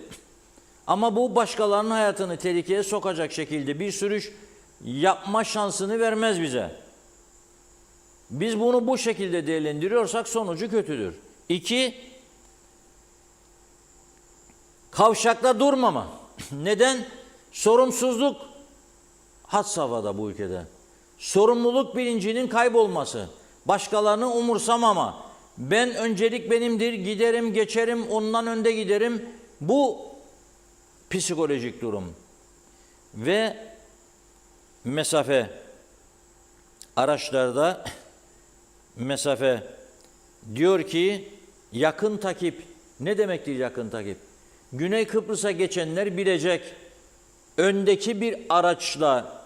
Ama bu başkalarının hayatını tehlikeye sokacak şekilde bir sürüş yapma şansını vermez bize. Biz bunu bu şekilde değerlendiriyorsak sonucu kötüdür. 2, kavşakta durmama. Neden? Sorumsuzluk had safhada bu ülkede. Sorumluluk bilincinin kaybolması. Başkalarını umursamama. Ben öncelik benimdir, giderim, geçerim, ondan önde giderim. Bu psikolojik durum. Ve mesafe, araçlarda mesafe diyor ki yakın takip. Ne demektir yakın takip? Güney Kıbrıs'a geçenler bilecek. Öndeki bir araçla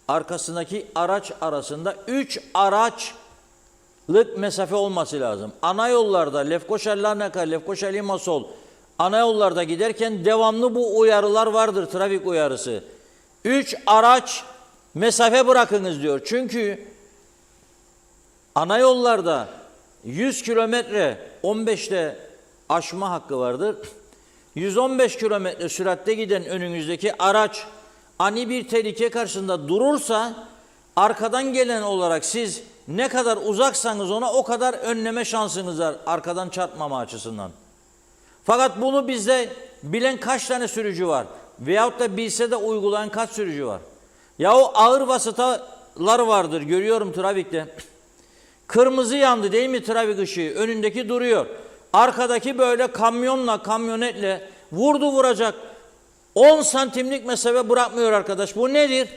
arkasındaki araç arasında 3 araçlık mesafe olması lazım. Ana yollarda Lefkoşa-Larnaca, Lefkoşa-Limassol ana yollarda giderken devamlı bu uyarılar vardır, trafik uyarısı. 3 araç mesafe bırakınız diyor. Çünkü ana yollarda 100 kilometre 15'te aşma hakkı vardır. 115 kilometre süratte giden önünüzdeki araç ani bir tehlike karşısında durursa arkadan gelen olarak siz ne kadar uzaksanız ona o kadar önleme şansınız var arkadan çarpmama açısından. Fakat bunu bizde bilen kaç tane sürücü var? Veyahut da bilse de uygulayan kaç sürücü var? Ya o ağır vasıtalar vardır, görüyorum trafikte. Kırmızı yandı değil mi trafik ışığı? Önündeki duruyor. Arkadaki böyle kamyonla, kamyonetle vuracak. 10 santimlik mesafe bırakmıyor arkadaş. Bu nedir?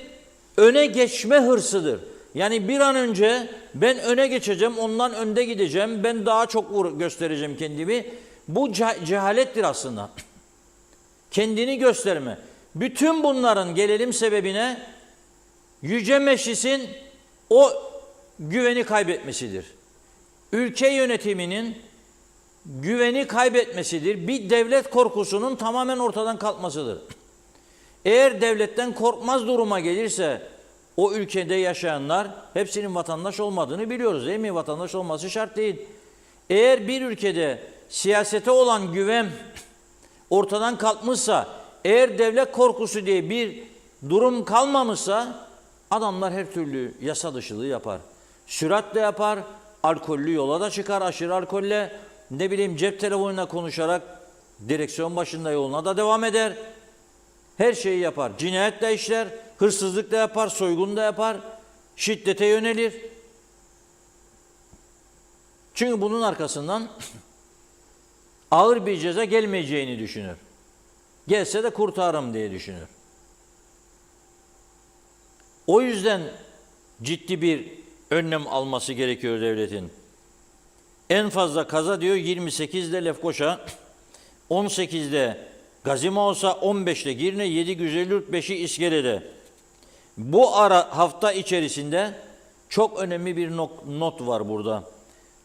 Öne geçme hırsıdır. Yani bir an önce ben öne geçeceğim, ondan önde gideceğim, ben daha çok göstereceğim kendimi. Bu cehalettir aslında. Kendini gösterme. Bütün bunların gelelim sebebine Yüce Meclis'in o güveni kaybetmesidir. Ülke yönetiminin güveni kaybetmesidir. Bir devlet korkusunun tamamen ortadan kalkmasıdır. Eğer devletten korkmaz duruma gelirse o ülkede yaşayanlar hepsinin vatandaş olmadığını biliyoruz değil mi? Vatandaş olması şart değil. Eğer bir ülkede siyasete olan güven ortadan kalkmışsa, eğer devlet korkusu diye bir durum kalmamışsa adamlar her türlü yasa dışılığı yapar. Süratle yapar, alkollü yola da çıkar, aşırı alkolle, ne bileyim cep telefonuyla konuşarak direksiyon başında yoluna da devam eder. Her şeyi yapar. Cinayet de işler, hırsızlık da yapar, soygun da yapar, şiddete yönelir. Çünkü bunun arkasından ağır bir ceza gelmeyeceğini düşünür. Gelse de kurtarırım diye düşünür. O yüzden ciddi bir önlem alması gerekiyor devletin. En fazla kaza diyor 28'de Lefkoşa, 18'de Gazimausa, 15'te Girne, 7 Güzelyurt, 5'i İskele'de. Bu hafta içerisinde çok önemli bir not var burada.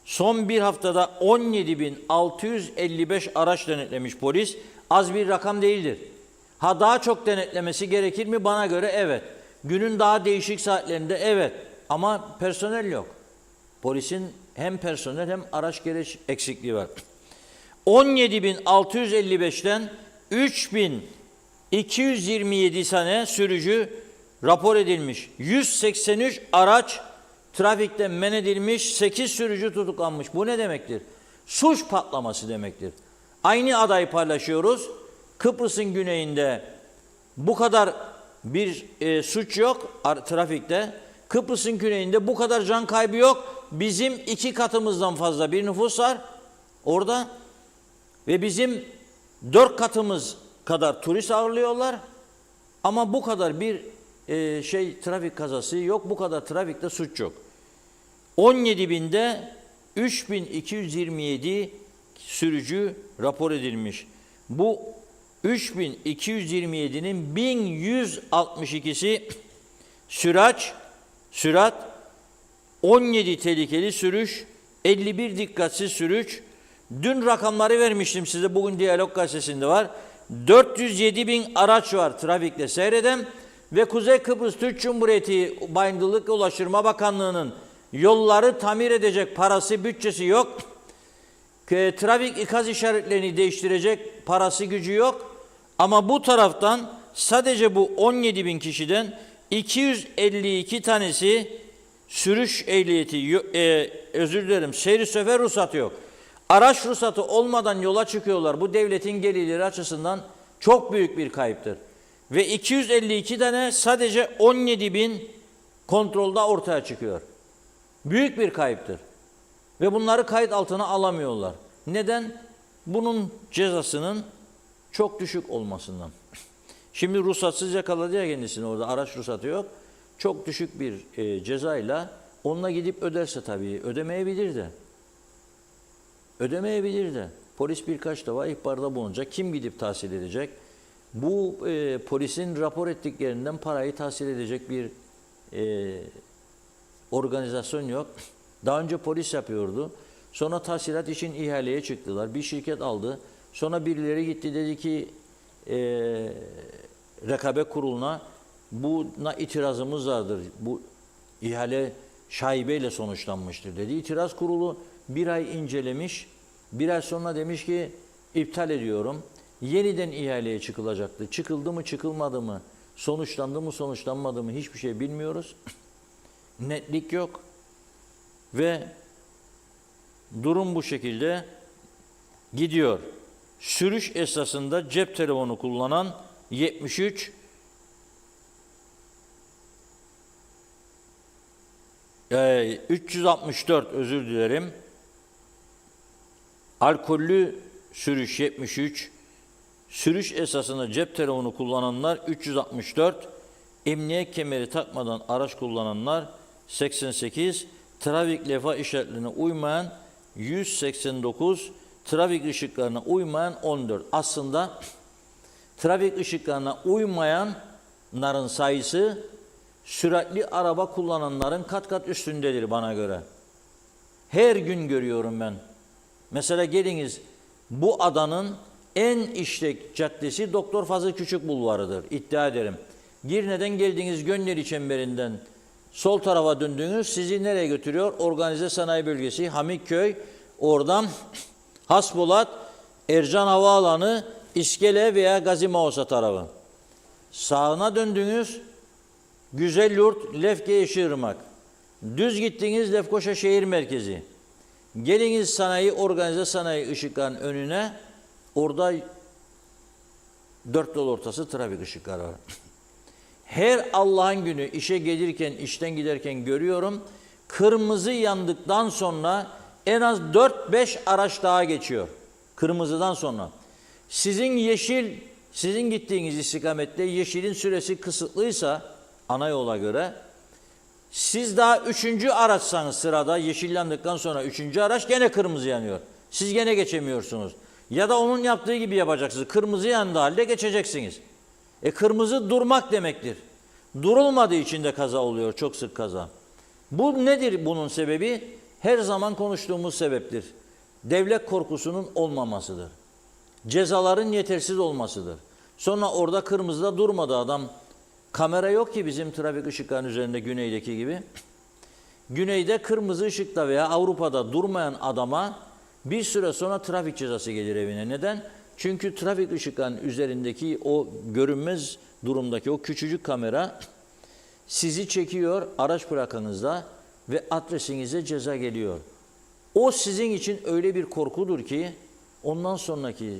Son bir haftada 17.655 araç denetlemiş polis. Az bir rakam değildir. Ha daha çok denetlemesi gerekir mi? Bana göre evet. Günün daha değişik saatlerinde evet. Ama personel yok. Polisin hem personel hem araç gereç eksikliği var. 17.655'ten 3.227 tane sürücü rapor edilmiş. 183 araç trafikte men edilmiş, 8 sürücü tutuklanmış. Bu ne demektir? Suç patlaması demektir. Aynı adayı paylaşıyoruz. Kıbrıs'ın güneyinde Bu kadar bir suç yok trafikte. Kıbrıs'ın güneyinde bu kadar can kaybı yok. Bizim 2 katımızdan fazla bir nüfus var orada. Ve bizim 4 katımız kadar turist ağırlıyorlar. Ama bu kadar bir trafik kazası yok. Bu kadar trafikte suç yok. 17 binde 3227 sürücü rapor edilmiş. Bu 3227'nin 1162'si sürat, 17 tehlikeli sürüş, 51 dikkatsiz sürüş. Dün rakamları vermiştim size, bugün Diyalog Gazetesi'nde var. 407 bin araç var trafikte seyreden ve Kuzey Kıbrıs Türk Cumhuriyeti Bayındırlık Ulaştırma Bakanlığı'nın yolları tamir edecek parası, bütçesi yok. Trafik ikaz işaretlerini değiştirecek parası, gücü yok. Ama bu taraftan sadece bu 17 bin kişiden 252 tanesi sürüş ehliyeti, seyir sefer ruhsatı yok. Araç ruhsatı olmadan yola çıkıyorlar. Bu devletin gelirleri açısından çok büyük bir kayıptır. Ve 252 tane sadece 17 bin kontrolda ortaya çıkıyor. Büyük bir kayıptır. Ve bunları kayıt altına alamıyorlar. Neden? Bunun cezasının çok düşük olmasından. Şimdi ruhsatsız yakaladı ya kendisini, orada araç ruhsatı yok. Çok düşük bir cezayla onunla gidip öderse tabii, ödemeyebilir de. Polis birkaç defa ihbarda bulunacak. Kim gidip tahsil edecek? Bu polisin rapor ettiklerinden parayı tahsil edecek bir organizasyon yok. Daha önce polis yapıyordu. Sonra tahsilat için ihaleye çıktılar. Bir şirket aldı. Sonra birileri gitti, dedi ki rekabet kuruluna, buna itirazımız vardır. Bu ihale şaibeyle sonuçlanmıştır dedi. İtiraz kurulu bir ay incelemiş. Bir ay sonra demiş ki iptal ediyorum. Yeniden ihaleye çıkılacaktı. Çıkıldı mı, çıkılmadı mı? Sonuçlandı mı, sonuçlanmadı mı? Hiçbir şey bilmiyoruz. Netlik yok. Ve durum bu şekilde gidiyor. Sürüş esnasında cep telefonu kullanan 73, 364 özür dilerim. Alkollü sürüş 73, sürüş esasında cep telefonu kullananlar 364, emniyet kemeri takmadan araç kullananlar 88, trafik levha işaretlerine uymayan 189, trafik ışıklarına uymayan 14. Aslında trafik ışıklarına uymayanların sayısı süratli araba kullananların kat kat üstündedir bana göre. Her gün görüyorum ben. Mesela geliniz, bu adanın en işlek caddesi Doktor Fazıl Küçük Bulvarı'dır, iddia ederim. Girne'den geldiğiniz Gönyeli Çemberi'nden sol tarafa döndüğünüz sizi nereye götürüyor? Organize Sanayi Bölgesi, Hamikköy, oradan Hasbulat, Ercan Havaalanı, İskele veya Gazi Mausa tarafı. Sağına döndüğünüz Güzelyurt, Lefke, Yeşilırmak. Düz gittiğiniz Lefkoşa Şehir Merkezi. Geliniz sanayi, organize sanayi ışıkların önüne, orada 4 yol ortası trafik ışıkları var. Her Allah'ın günü işe gelirken, işten giderken görüyorum, kırmızı yandıktan sonra en az 4-5 araç daha geçiyor. Kırmızıdan sonra. Sizin gittiğiniz istikamette yeşilin süresi kısıtlıysa ana yola göre, siz daha 3. araçsanız sırada, yeşil yandıktan sonra 3. araç gene kırmızı yanıyor. Siz gene geçemiyorsunuz. Ya da onun yaptığı gibi yapacaksınız. Kırmızı yandığı halde geçeceksiniz. Kırmızı durmak demektir. Durulmadığı için de kaza oluyor, çok sık kaza. Bu nedir bunun sebebi? Her zaman konuştuğumuz sebeptir. Devlet korkusunun olmamasıdır. Cezaların yetersiz olmasıdır. Sonra orada kırmızıda durmadı adam. Kamera yok ki bizim trafik ışıklarının üzerinde güneydeki gibi. Güneyde kırmızı ışıkta veya Avrupa'da durmayan adama bir süre sonra trafik cezası gelir evine. Neden? Çünkü trafik ışıklarının üzerindeki o görünmez durumdaki o küçücük kamera sizi çekiyor araç bırakanızda ve adresinize ceza geliyor. O sizin için öyle bir korkudur ki ondan sonraki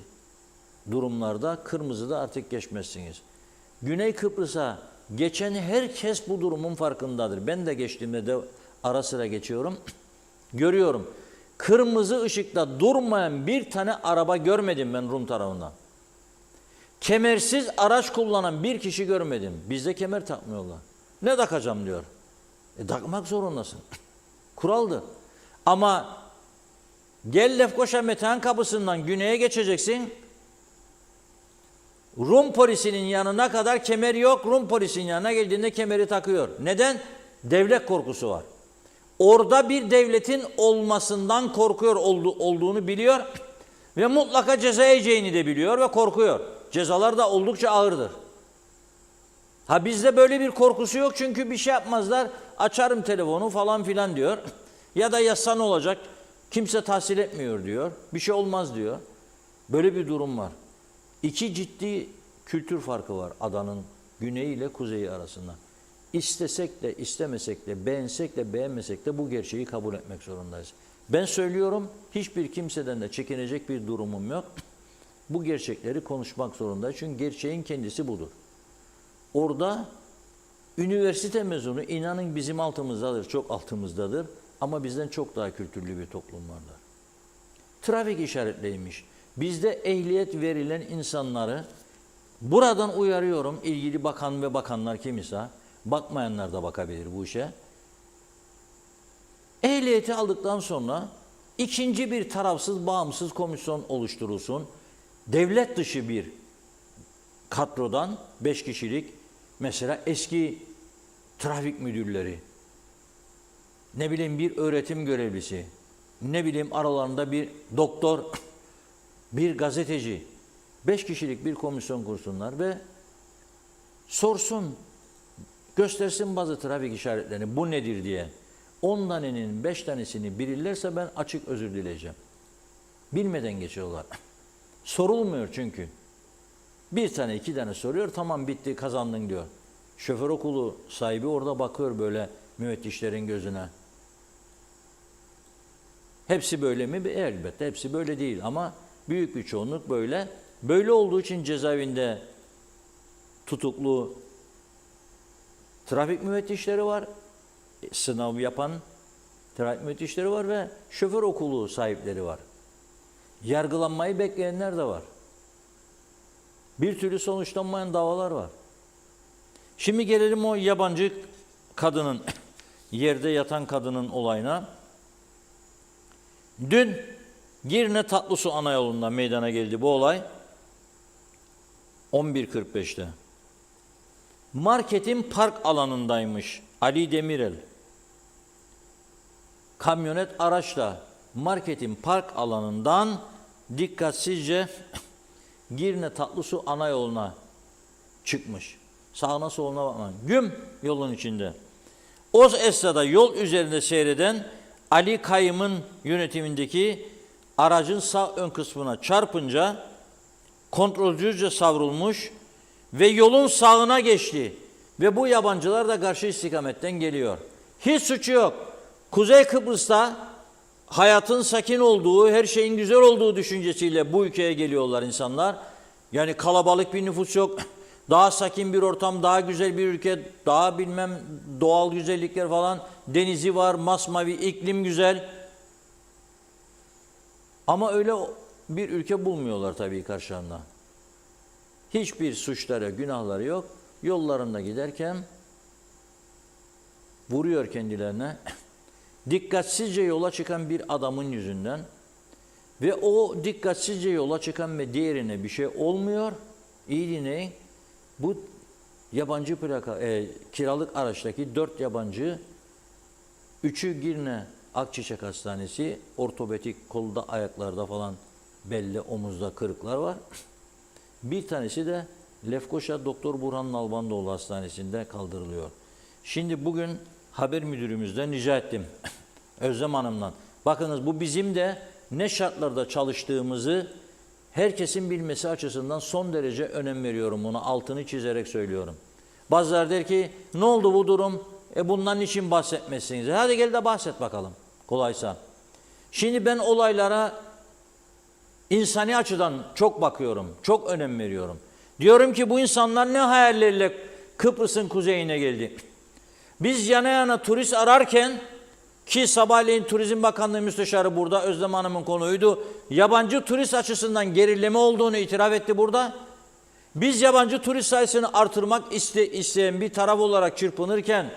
durumlarda kırmızıda artık geçmezsiniz. Güney Kıbrıs'a geçen herkes bu durumun farkındadır. Ben de geçtiğimde de ara sıra geçiyorum. Görüyorum. Kırmızı ışıkta durmayan bir tane araba görmedim ben Rum tarafından. Kemersiz araç kullanan bir kişi görmedim. Bizde kemer takmıyorlar. Ne takacağım diyor. Takmak zorundasın. Kuraldır. Ama gel Lefkoşa Metehan Kapısı'ndan güneye geçeceksin. Rum polisinin yanına kadar kemer yok. Rum polisinin yanına geldiğinde kemeri takıyor. Neden? Devlet korkusu var. Orada bir devletin olmasından korkuyor olduğunu biliyor ve mutlaka ceza yiyeceğini de biliyor ve korkuyor. Cezalar da oldukça ağırdır. Ha bizde böyle bir korkusu yok çünkü bir şey yapmazlar. Açarım telefonu falan filan diyor. Ya da yasa ne olacak? Kimse tahsil etmiyor diyor. Bir şey olmaz diyor. Böyle bir durum var. İki ciddi kültür farkı var adanın güneyi ile kuzeyi arasında. İstesek de istemesek de beğensek de beğenmesek de bu gerçeği kabul etmek zorundayız. Ben söylüyorum hiçbir kimseden de çekinecek bir durumum yok. Bu gerçekleri konuşmak zorundayız. Çünkü gerçeğin kendisi budur. Orada üniversite mezunu inanın bizim altımızdadır, çok altımızdadır. Ama bizden çok daha kültürlü bir toplum vardır. Trafik işaretliymiş. Bizde ehliyet verilen insanları buradan uyarıyorum. İlgili bakan ve bakanlar kim ise bakmayanlar da bakabilir bu işe. Ehliyeti aldıktan sonra ikinci bir tarafsız, bağımsız komisyon oluşturulsun. Devlet dışı bir kadrodan 5 kişilik mesela eski trafik müdürleri, ne bileyim bir öğretim görevlisi, ne bileyim aralarında bir doktor, bir gazeteci, 5 kişilik bir komisyon kursunlar ve sorsun, göstersin bazı trafik işaretlerini bu nedir diye. 10 tanenin 5 tanesini bilirlerse ben açık özür dileyeceğim. Bilmeden geçiyorlar. Sorulmuyor çünkü. Bir tane 2 tane soruyor, tamam bitti kazandın diyor. Şoför okulu sahibi orada bakıyor böyle müvettişlerin gözüne. Hepsi böyle mi? Elbette hepsi böyle değil ama büyük bir çoğunluk böyle. Böyle olduğu için cezaevinde tutuklu trafik müvettişleri var, sınav yapan trafik müvettişleri var ve şoför okulu sahipleri var. Yargılanmayı bekleyenler de var. Bir türlü sonuçlanmayan davalar var. Şimdi gelelim o yabancı kadının, yerde yatan kadının olayına. Dün Girne Tatlısu Anayolu'nda meydana geldi bu olay. 11.45'te. Marketin park alanındaymış Ali Demirel. Kamyonet araçla marketin park alanından dikkatsizce Girne Tatlısu Anayolu'na çıkmış. Sağına soluna bakmayın. Güm yolun içinde. O esnada yol üzerinde seyreden Ali Kayım'ın yönetimindeki aracın sağ ön kısmına çarpınca kontrolsüzce savrulmuş ve yolun sağına geçti. Ve bu yabancılar da karşı istikametten geliyor. Hiç suçu yok. Kuzey Kıbrıs'ta hayatın sakin olduğu, her şeyin güzel olduğu düşüncesiyle bu ülkeye geliyorlar insanlar. Yani kalabalık bir nüfus yok. Daha sakin bir ortam, daha güzel bir ülke, daha bilmem doğal güzellikler falan. Denizi var, masmavi, iklim güzel. Ama öyle bir ülke bulmuyorlar tabii karşılarında. Hiçbir suçları, günahları yok. Yollarında giderken vuruyor kendilerine. Dikkatsizce yola çıkan bir adamın yüzünden ve o dikkatsizce yola çıkan ve diğerine bir şey olmuyor. İyi dinleyin. Bu yabancı plaka, kiralık araçtaki 4 yabancı, 3'ü Girne Akçiçek Hastanesi, ortopedik kolda, ayaklarda falan belli omuzda kırıklar var. Bir tanesi de Lefkoşa Doktor Burhan Nalbandoğlu Hastanesi'nde kaldırılıyor. Şimdi bugün haber müdürümüzden rica ettim. Özlem Hanım'dan. Bakınız bu bizim de ne şartlarda çalıştığımızı herkesin bilmesi açısından son derece önem veriyorum. Bunu altını çizerek söylüyorum. Bazıları der ki ne oldu bu durum? Bundan niçin bahsetmezsiniz? Hadi gel de bahset bakalım. Kolaysa. Şimdi ben olaylara insani açıdan çok bakıyorum. Çok önem veriyorum. Diyorum ki bu insanlar ne hayalleriyle Kıbrıs'ın kuzeyine geldi. Biz yana yana turist ararken, ki sabahleyin Turizm Bakanlığı Müsteşarı burada, Özlem Hanım'ın konuydu, yabancı turist açısından gerileme olduğunu itiraf etti burada. Biz yabancı turist sayısını artırmak isteyen bir taraf olarak çırpınırken,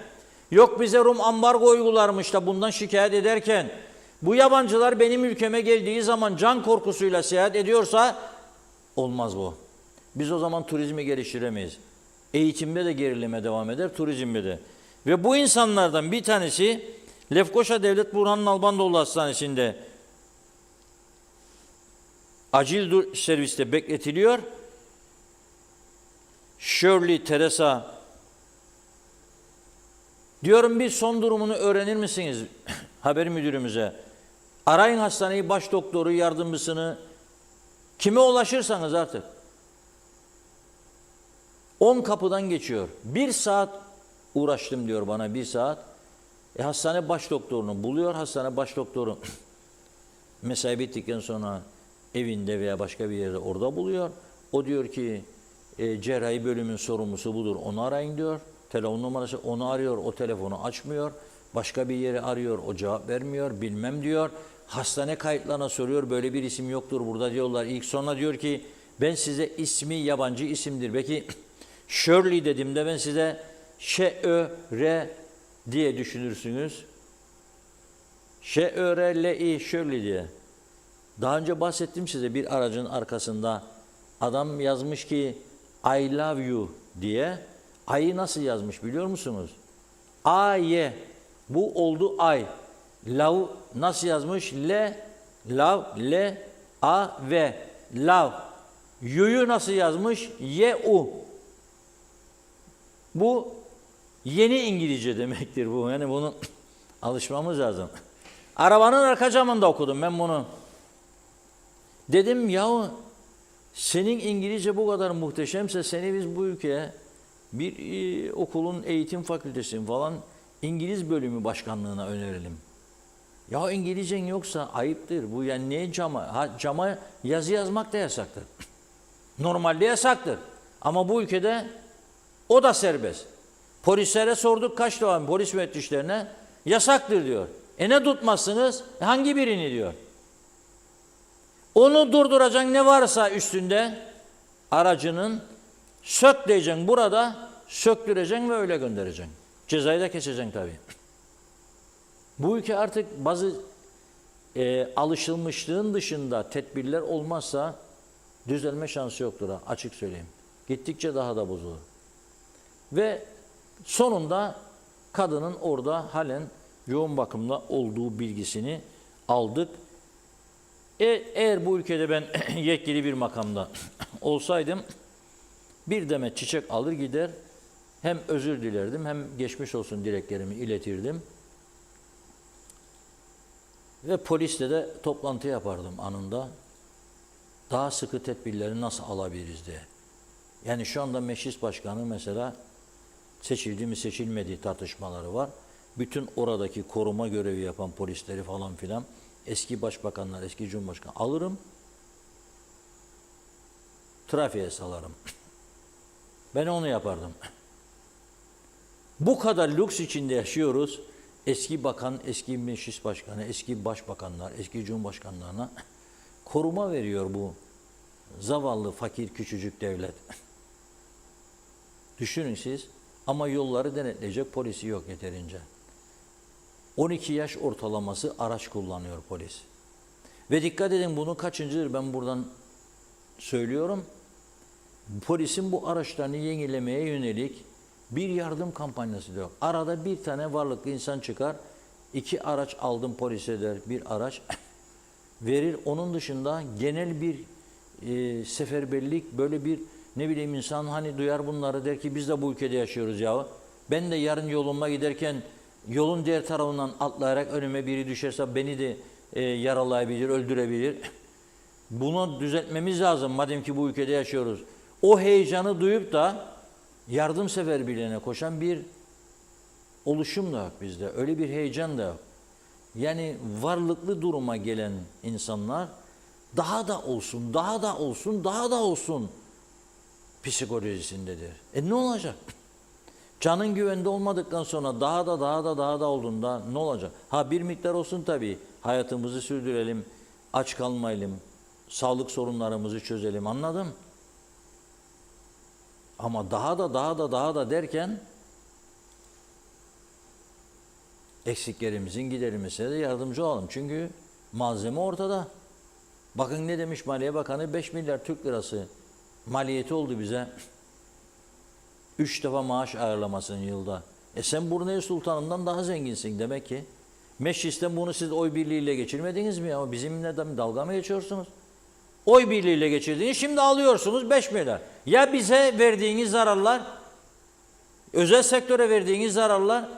yok bize Rum ambargo uygularmış da bundan şikayet ederken, bu yabancılar benim ülkeme geldiği zaman can korkusuyla seyahat ediyorsa olmaz bu. Biz o zaman turizmi geliştiremeyiz. Eğitimde de gerileme devam eder, turizmde de. Ve bu insanlardan bir tanesi Lefkoşa Devlet Burhan Nalbandoğlu Hastanesi'nde acil serviste bekletiliyor. Shirley Teresa, diyorum bir son durumunu öğrenir misiniz haber müdürümüze? Arayın hastaneyi, baş doktoru, yardımcısını, kime ulaşırsanız artık. 10 kapıdan geçiyor. 1 saat uğraştım diyor bana, 1 saat. Hastane baş doktorunu buluyor. Hastane baş doktoru mesai bittikten sonra evinde veya başka bir yerde orada buluyor. O diyor ki cerrahi bölümün sorumlusu budur, onu arayın diyor. Telefon numarası, onu arıyor, o telefonu açmıyor. Başka bir yeri arıyor, o cevap vermiyor, bilmem diyor. Hastane kayıtlarına soruyor, böyle bir isim yoktur burada diyorlar. İlk sonra diyor ki ben size ismi yabancı isimdir. Belki Shirley dediğimde ben size Ş-Ö-R diye düşünürsünüz. Ş-Ö-R-L-I Shirley diye. Daha önce bahsettim size, bir aracın arkasında adam yazmış ki I love you diye. I'yi nasıl yazmış biliyor musunuz? A-Y. Bu oldu I. Love nasıl yazmış? Love, L-A-V. Love. Yu'yu nasıl yazmış? Y-U. Bu yeni İngilizce demektir bu. Yani bunu alışmamız lazım. Arabanın arka camında okudum ben bunu. Dedim yahu senin İngilizce bu kadar muhteşemse seni biz bu ülkeye bir okulun eğitim fakültesi falan İngiliz bölümü başkanlığına önerelim. Ya İngilizcen yoksa ayıptır. Bu yani niye cama? Cama yazı yazmak da yasaktır. Normalde yasaktır. Ama bu ülkede o da serbest. Polislere sorduk kaç defa polis müfettişlerine, yasaktır diyor. Ne tutmazsınız? Hangi birini diyor. Onu durduracak ne varsa üstünde aracının sök diyeceksin burada, söktüreceksin ve öyle göndereceksin. Cezayı da keseceksin tabii. Bu ülke artık bazı alışılmışlığın dışında tedbirler olmazsa düzelme şansı yoktur, açık söyleyeyim. Gittikçe daha da bozulur. Ve sonunda kadının orada halen yoğun bakımda olduğu bilgisini aldık. Eğer bu ülkede ben yetkili bir makamda olsaydım bir demet çiçek alır gider, hem özür dilerdim hem geçmiş olsun dileklerimi iletirdim. Ve polisle de toplantı yapardım anında. Daha sıkı tedbirleri nasıl alabiliriz diye. Yani şu anda meclis başkanı mesela seçildi mi seçilmediği tartışmaları var. Bütün oradaki koruma görevi yapan polisleri falan filan, eski başbakanlar, eski cumhurbaşkanı alırım, trafiğe salarım. Ben onu yapardım. Bu kadar lüks içinde yaşıyoruz. Eski bakan, eski meclis başkanı, eski başbakanlar, eski cumhurbaşkanlarına koruma veriyor bu zavallı, fakir, küçücük devlet. Düşünün siz, ama yolları denetleyecek polisi yok yeterince. 12 yaş ortalaması araç kullanıyor polis. Ve dikkat edin, bunu kaçıncıdır ben buradan söylüyorum. Polisin bu araçlarını yenilemeye yönelik bir yardım kampanyası diyor. Arada bir tane varlıklı insan çıkar, 2 araç aldım polise der, bir araç verir. Onun dışında genel bir seferberlik, böyle bir ne bileyim insan hani duyar bunları, der ki biz de bu ülkede yaşıyoruz ya. Ben de yarın yoluma giderken yolun diğer tarafından atlayarak önüme biri düşerse beni de yaralayabilir, öldürebilir. Bunu düzeltmemiz lazım madem ki bu ülkede yaşıyoruz. O heyecanı duyup da yardım seferberliğine koşan bir oluşum da yok bizde. Öyle bir heyecan da yok. Yani varlıklı duruma gelen insanlar daha da olsun, daha da olsun, daha da olsun. psikolojisindedir. Ne olacak? Canın güvende olmadıktan sonra daha da olduğunda ne olacak? Ha bir miktar olsun tabii. Hayatımızı sürdürelim, aç kalmayalım, sağlık sorunlarımızı çözelim, anladın? Ama daha da derken eksiklerimizin giderilmesine de yardımcı olalım. Çünkü malzeme ortada. Bakın ne demiş Maliye Bakanı? 5 milyar Türk lirası maliyeti oldu bize. 3 defa maaş ayarlamasın yılda. Sen Brunei Sultanı'ndan daha zenginsin demek ki. Meclisten bunu siz oy birliğiyle geçirmediniz mi? Ama bizimle de dalga mı geçiyorsunuz? Oy birliğiyle geçirdiğiniz, şimdi alıyorsunuz 5 milyar. Ya bize verdiğiniz zararlar, özel sektöre verdiğiniz zararlar,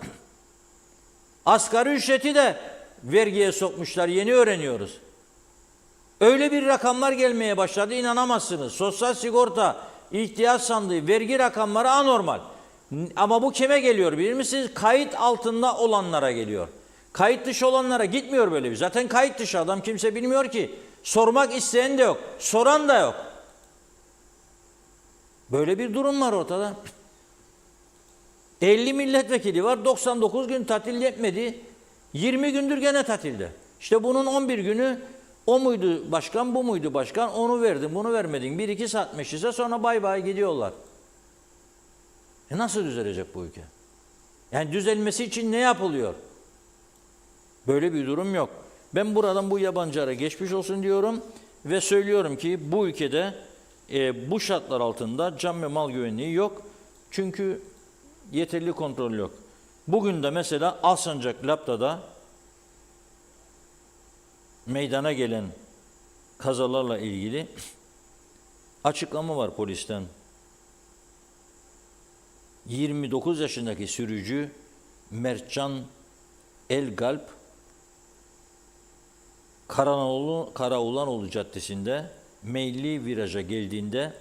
asgari ücreti de vergiye sokmuşlar, yeni öğreniyoruz. Öyle bir rakamlar gelmeye başladı, inanamazsınız. Sosyal sigorta, ihtiyaç sandığı, vergi rakamları anormal. Ama bu kime geliyor bilir misiniz? Kayıt altında olanlara geliyor. Kayıt dışı olanlara gitmiyor böyle bir. Zaten kayıt dışı adam, kimse bilmiyor ki. Sormak isteyen de yok, soran da yok. Böyle bir durum var ortada. 50 milletvekili var, 99 gün tatil yetmedi. 20 gündür gene tatilde. İşte bunun 11 günü o muydu başkan, bu muydu başkan, onu verdin, bunu vermedin. 1-2 saat meclise, sonra bay bay gidiyorlar. Nasıl düzelecek bu ülke? Yani düzelmesi için ne yapılıyor? Böyle bir durum yok. Ben buradan bu yabancılara geçmiş olsun diyorum ve söylüyorum ki bu ülkede bu şartlar altında can ve mal güvenliği yok. Çünkü yeterli kontrol yok. Bugün de mesela Alsancak Lapta'da meydana gelen kazalarla ilgili açıklama var polisten. 29 yaşındaki sürücü Mertcan Elgalp Karaoğlanoğlu Caddesi'nde meyilli viraja geldiğinde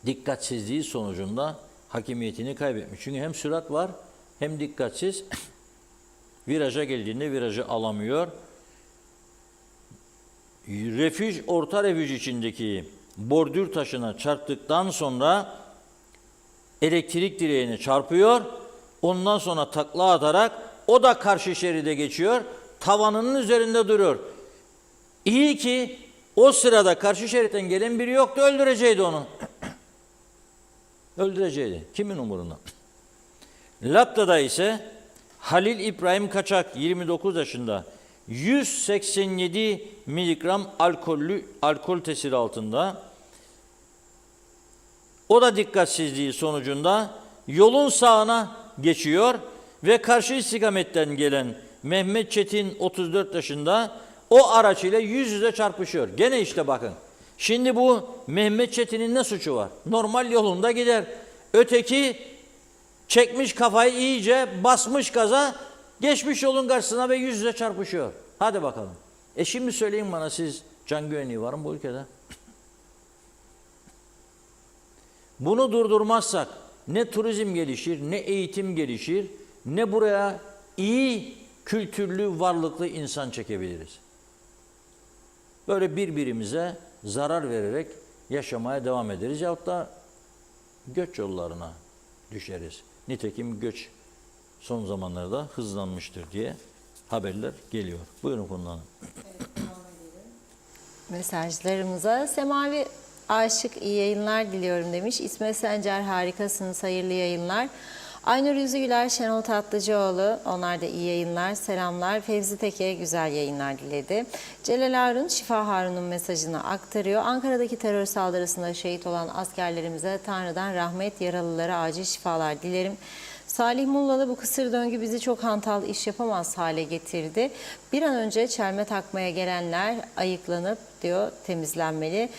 dikkatsizliği sonucunda hakimiyetini kaybetmiş. Çünkü hem sürat var hem dikkatsiz. Viraja geldiğinde virajı alamıyor. Orta refüj içindeki bordür taşına çarptıktan sonra elektrik direğine çarpıyor. Ondan sonra takla atarak o da karşı şeride geçiyor. Tavanının üzerinde duruyor. İyi ki o sırada karşı şeritten gelen biri yoktu, öldüreceğiydi onu. Öldüreceğiydi. Kimin umurunda? Lapta'da ise Halil İbrahim Kaçak 29 yaşında 187 miligram alkol tesiri altında. O da dikkatsizliği sonucunda yolun sağına geçiyor ve karşı istikametten gelen Mehmet Çetin 34 yaşında o araç ile yüz yüze çarpışıyor. Gene işte bakın. Şimdi bu Mehmet Çetin'in ne suçu var? Normal yolunda gider. Öteki çekmiş kafayı iyice, basmış gaza, geçmiş yolun karşısına ve yüz yüze çarpışıyor. Hadi bakalım. Şimdi söyleyin bana, siz can güvenliği var mı bu ülkede? Bunu durdurmazsak ne turizm gelişir, ne eğitim gelişir, ne buraya iyi, kültürlü, varlıklı insan çekebiliriz. Böyle birbirimize zarar vererek yaşamaya devam ederiz yahut da göç yollarına düşeriz. Nitekim göç son zamanlarda hızlanmıştır diye haberler geliyor. Buyurun Funda Hanım. Mesajlarımıza Semavi Aşık iyi yayınlar diliyorum demiş. İsmet Sencer harikasınız, hayırlı yayınlar. Aynur Yüzügüler, Şenol Tatlıcıoğlu, onlar da iyi yayınlar, selamlar. Fevzi Teke güzel yayınlar diledi. Celal Harun, Şifa Harun'un mesajını aktarıyor. Ankara'daki terör saldırısında şehit olan askerlerimize Tanrı'dan rahmet, yaralılara acil şifalar dilerim. Salih Mullalı, bu kısır döngü bizi çok hantal, iş yapamaz hale getirdi. Bir an önce çelme takmaya gelenler ayıklanıp diyor temizlenmeli.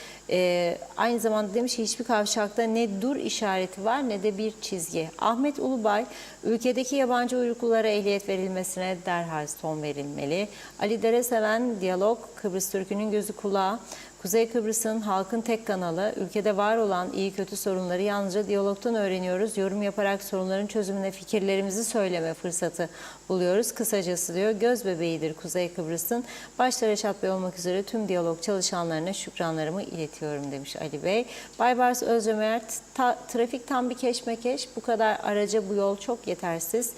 Aynı zamanda demiş ki hiçbir kavşakta ne dur işareti var ne de bir çizgi. Ahmet Ulubay, ülkedeki yabancı uyruklulara ehliyet verilmesine derhal son verilmeli. Ali Dereseven, diyalog Kıbrıs Türk'ünün gözü kulağı. Kuzey Kıbrıs'ın halkın tek kanalı, ülkede var olan iyi kötü sorunları yalnızca diyalogtan öğreniyoruz. Yorum yaparak sorunların çözümüne fikirlerimizi söyleme fırsatı buluyoruz. Kısacası diyor, göz bebeğidir Kuzey Kıbrıs'ın. Başta Reşat Bey olmak üzere tüm diyalog çalışmaları çalışanlarına şükranlarımı iletiyorum demiş Ali Bey. Baybars Özcömert, trafik tam bir keşmekeş. Bu kadar araca bu yol çok yetersiz.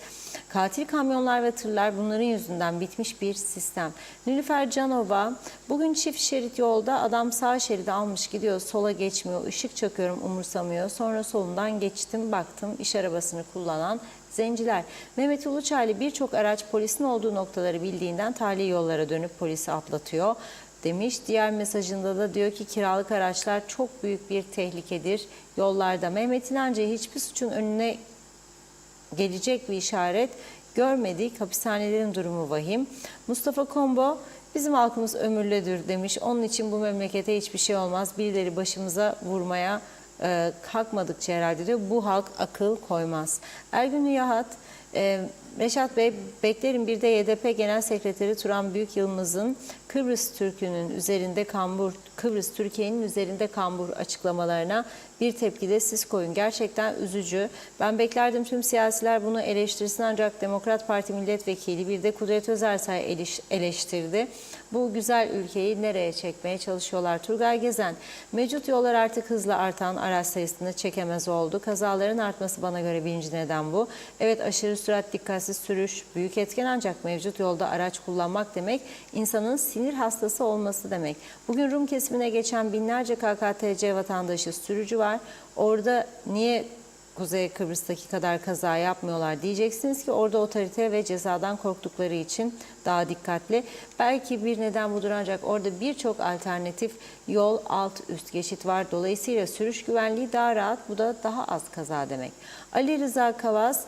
Katil kamyonlar ve tırlar, bunların yüzünden bitmiş bir sistem. Nilüfer Canova, bugün çift şerit yolda adam sağ şeridi almış gidiyor, sola geçmiyor, ışık çakıyorum umursamıyor. Sonra solundan geçtim, baktım iş arabasını kullanan zenciler. Mehmet Uluçaylı, birçok araç polisin olduğu noktaları bildiğinden tali yollara dönüp polisi atlatıyor demiş. Diğer mesajında da diyor ki kiralık araçlar çok büyük bir tehlikedir yollarda. Mehmet İnancı, hiçbir suçun önüne gelecek bir işaret görmedik. Hapishanelerin durumu vahim. Mustafa Kombo, bizim halkımız ömürlüdür demiş. Onun için bu memlekete hiçbir şey olmaz. Birileri başımıza vurmaya kalkmadıkça herhalde diyor. Bu halk akıl koymaz. Ergün Yahat, Reşat Bey, beklerim bir de YDP Genel Sekreteri Turan Büyük Yılmaz'ın Kıbrıs Türkiye'nin üzerinde kambur açıklamalarına bir tepki de siz koyun. Gerçekten üzücü. Ben beklerdim tüm siyasiler bunu eleştirsin, ancak Demokrat Parti milletvekili bir de Kudret Özersay eleştirdi. Bu güzel ülkeyi nereye çekmeye çalışıyorlar? Turgay Gezen, mevcut yollar artık hızla artan araç sayısını çekemez oldu. Kazaların artması bana göre birinci neden bu. Evet, aşırı sürat, dikkatsiz sürüş büyük etken, ancak mevcut yolda araç kullanmak demek insanın sinir hastası olması demek. Bugün Rum kesimine geçen binlerce KKTC vatandaşı sürücü var. Orada niye Kuzey Kıbrıs'taki kadar kaza yapmıyorlar diyeceksiniz ki orada otorite ve cezadan korktukları için daha dikkatli. Belki bir neden budur, ancak orada birçok alternatif yol, alt üst geçit var. Dolayısıyla sürüş güvenliği daha rahat, bu da daha az kaza demek. Ali Rıza Kavaz,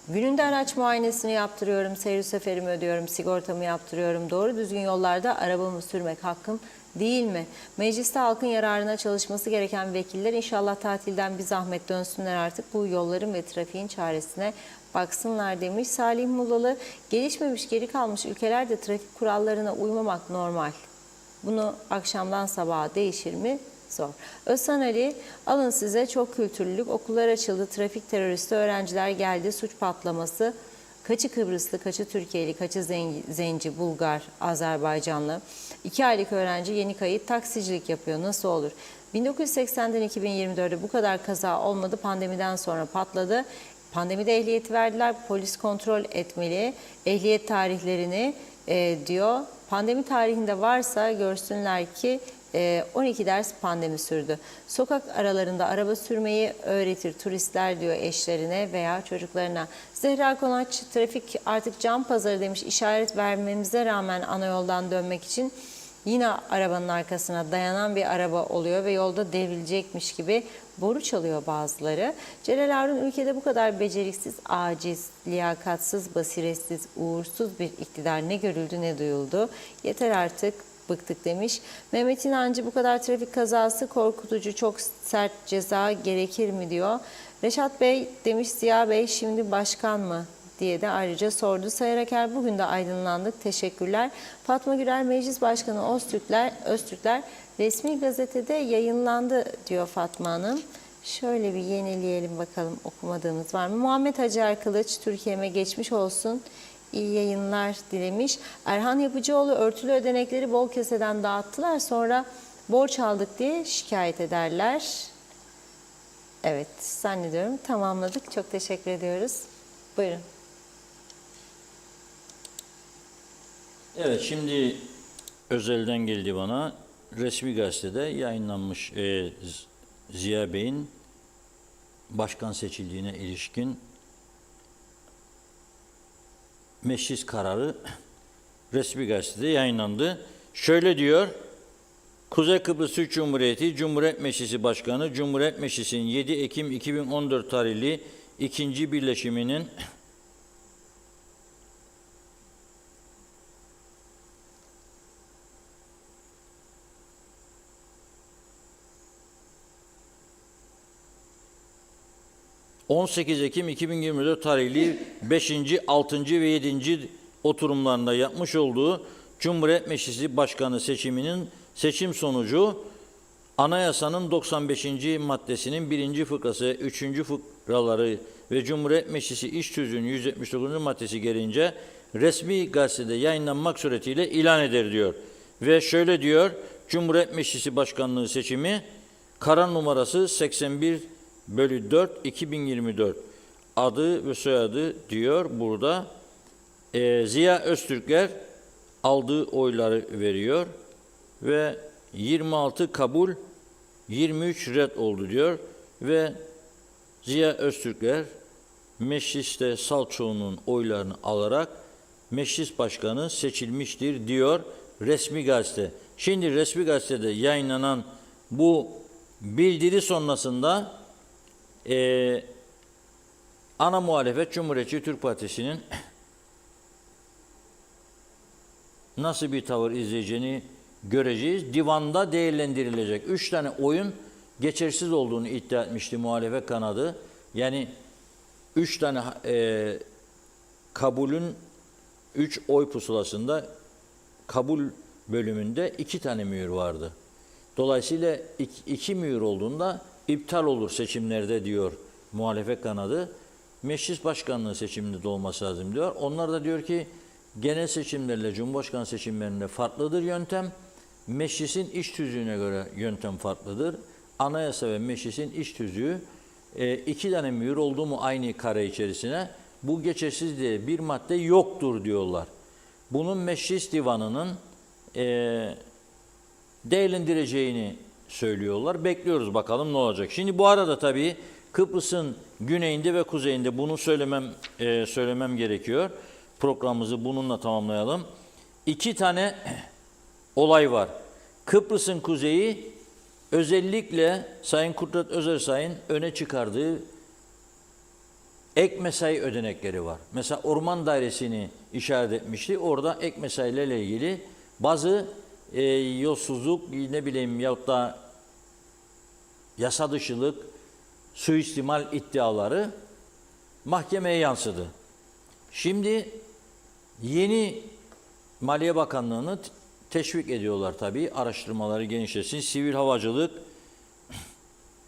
gününde araç muayenesini yaptırıyorum, seyir seferimi ödüyorum, sigortamı yaptırıyorum. Doğru düzgün yollarda arabamı sürmek hakkım değil mi? Mecliste halkın yararına çalışması gereken vekiller inşallah tatilden bir zahmet dönsünler artık, bu yolların ve trafiğin çaresine baksınlar demiş. Salih Mullalı, gelişmemiş, geri kalmış ülkelerde trafik kurallarına uymamak normal. Bunu akşamdan sabaha değişir mi? Zor. Özhan Ali, alın size çok kültürlülük, okullar açıldı, trafik teröristi öğrenciler geldi, suç patlaması. Kaçı Kıbrıslı, kaçı Türkiye'li, kaçı Zenci, Bulgar, Azerbaycanlı. 2 aylık öğrenci yeni kayıt taksicilik yapıyor. Nasıl olur? 1980'den 2024'e bu kadar kaza olmadı. Pandemiden sonra patladı. Pandemide ehliyeti verdiler. Polis kontrol etmeli. Ehliyet tarihlerini diyor. Pandemi tarihinde varsa görsünler ki 12 ders pandemi sürdü. Sokak aralarında araba sürmeyi öğretir turistler diyor eşlerine veya çocuklarına. Zehra Konaç, trafik artık can pazarı demiş. İşaret vermemize rağmen ana yoldan dönmek için yine arabanın arkasına dayanan bir araba oluyor ve yolda devrilecekmiş gibi boru çalıyor bazıları. Celal Harun, ülkede bu kadar beceriksiz, aciz, liyakatsız, basiretsiz, uğursuz bir iktidar ne görüldü ne duyuldu. Yeter artık, bıktık demiş. Mehmet İnancı, bu kadar trafik kazası korkutucu, çok sert ceza gerekir mi diyor. Reşat Bey demiş, Ziya Bey şimdi başkan mı diye de ayrıca sordu. Sayar Aker, bugün de aydınlandık, teşekkürler. Fatma Gürel, Meclis Başkanı Öztürkler resmi gazetede yayınlandı diyor Fatma Hanım. Şöyle bir yenileyelim bakalım, okumadığımız var mı? Muhammed Hacer Kılıç, Türkiye'me geçmiş olsun, İyi yayınlar dilemiş. Erhan Yapıcıoğlu, örtülü ödenekleri bol keseden dağıttılar, sonra borç aldık diye şikayet ederler. Evet, zannediyorum tamamladık. Çok teşekkür ediyoruz. Buyurun. Evet, şimdi özelden geldi bana. Resmi gazetede yayınlanmış Ziya Bey'in başkan seçildiğine ilişkin meclis kararı resmi gazetede yayınlandı. Şöyle diyor: Kuzey Kıbrıs Türk Cumhuriyeti Cumhuriyet Meclisi Başkanı, Cumhuriyet Meclisi'nin 7 Ekim 2014 tarihli ikinci birleşiminin ...18 Ekim 2024 tarihli 5. 6. ve 7. oturumlarında yapmış olduğu Cumhuriyet Meclisi Başkanı seçiminin seçim sonucu Anayasanın 95. maddesinin 1. fıkrası, 3. fıkraları ve Cumhuriyet Meclisi İş Tüzüğü'nün 179. maddesi gereğince resmi gazetede yayınlanmak suretiyle ilan eder diyor. Ve şöyle diyor, Cumhuriyet Meclisi Başkanlığı seçimi karar numarası 81/4 adı ve soyadı diyor burada. Ziya Öztürkler aldığı oyları veriyor ve 26 kabul 23 red oldu diyor ve Ziya Öztürkler mecliste salt çoğunluğun oylarını alarak meclis başkanı seçilmiştir diyor resmi gazete. Şimdi resmi gazetede yayınlanan bu bildiri sonrasında ana muhalefet Cumhuriyetçi Türk Partisi'nin nasıl bir tavır izleyeceğini göreceğiz. Divanda değerlendirilecek. 3 tane oyun geçersiz olduğunu iddia etmişti muhalefet kanadı. Yani 3 tane kabulün 3 oy pusulasında kabul bölümünde 2 tane mühür vardı. Dolayısıyla 2 mühür olduğunda iptal olur seçimlerde diyor muhalefet kanadı. Meclis başkanlığı seçiminde de olması lazım diyor. Onlar da diyor ki genel seçimlerle Cumhurbaşkanı seçimlerinde farklıdır yöntem. Meclisin iş tüzüğüne göre yöntem farklıdır. Anayasa ve meclisin iş tüzüğü 2 tane mühür oldu mu aynı kare içerisine bu geçersiz diye bir madde yoktur diyorlar. Bunun meclis divanının değerlendireceğini söylüyorlar. Bekliyoruz bakalım ne olacak. Şimdi bu arada tabii Kıbrıs'ın güneyinde ve kuzeyinde bunu söylemem gerekiyor. Programımızı bununla tamamlayalım. 2 tane olay var. Kıbrıs'ın kuzeyi özellikle Sayın Kudret Özersay'ın öne çıkardığı ek mesai ödenekleri var. Mesela Orman Dairesi'ni işaret etmişti. Orada ek mesailerle ilgili bazı yolsuzluk yahut da yasa dışılık, suistimal iddiaları mahkemeye yansıdı. Şimdi yeni Maliye Bakanlığı'nı teşvik ediyorlar tabii. Araştırmaları genişlesin. Sivil havacılık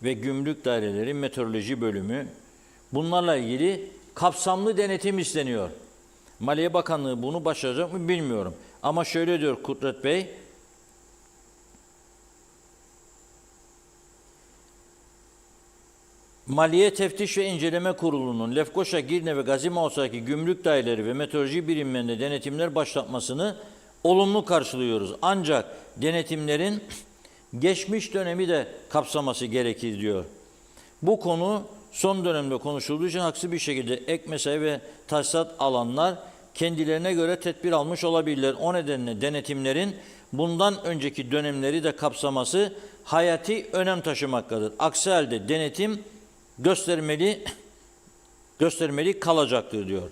ve gümrük daireleri, meteoroloji bölümü bunlarla ilgili kapsamlı denetim isteniyor. Maliye Bakanlığı bunu başaracak mı bilmiyorum. Ama şöyle diyor Kudret Bey, Maliye Teftiş ve İnceleme Kurulu'nun Lefkoşa, Girne ve Gazimavsa'daki gümrük daireleri ve meteoroloji birimlerinde denetimler başlatmasını olumlu karşılıyoruz. Ancak denetimlerin geçmiş dönemi de kapsaması gerekir diyor. Bu konu son dönemde konuşulduğu için haksız bir şekilde ek mesai ve tahsisat alanlar kendilerine göre tedbir almış olabilirler. O nedenle denetimlerin bundan önceki dönemleri de kapsaması hayati önem taşımaktadır. Aksi halde denetim göstermeli kalacaktır diyor.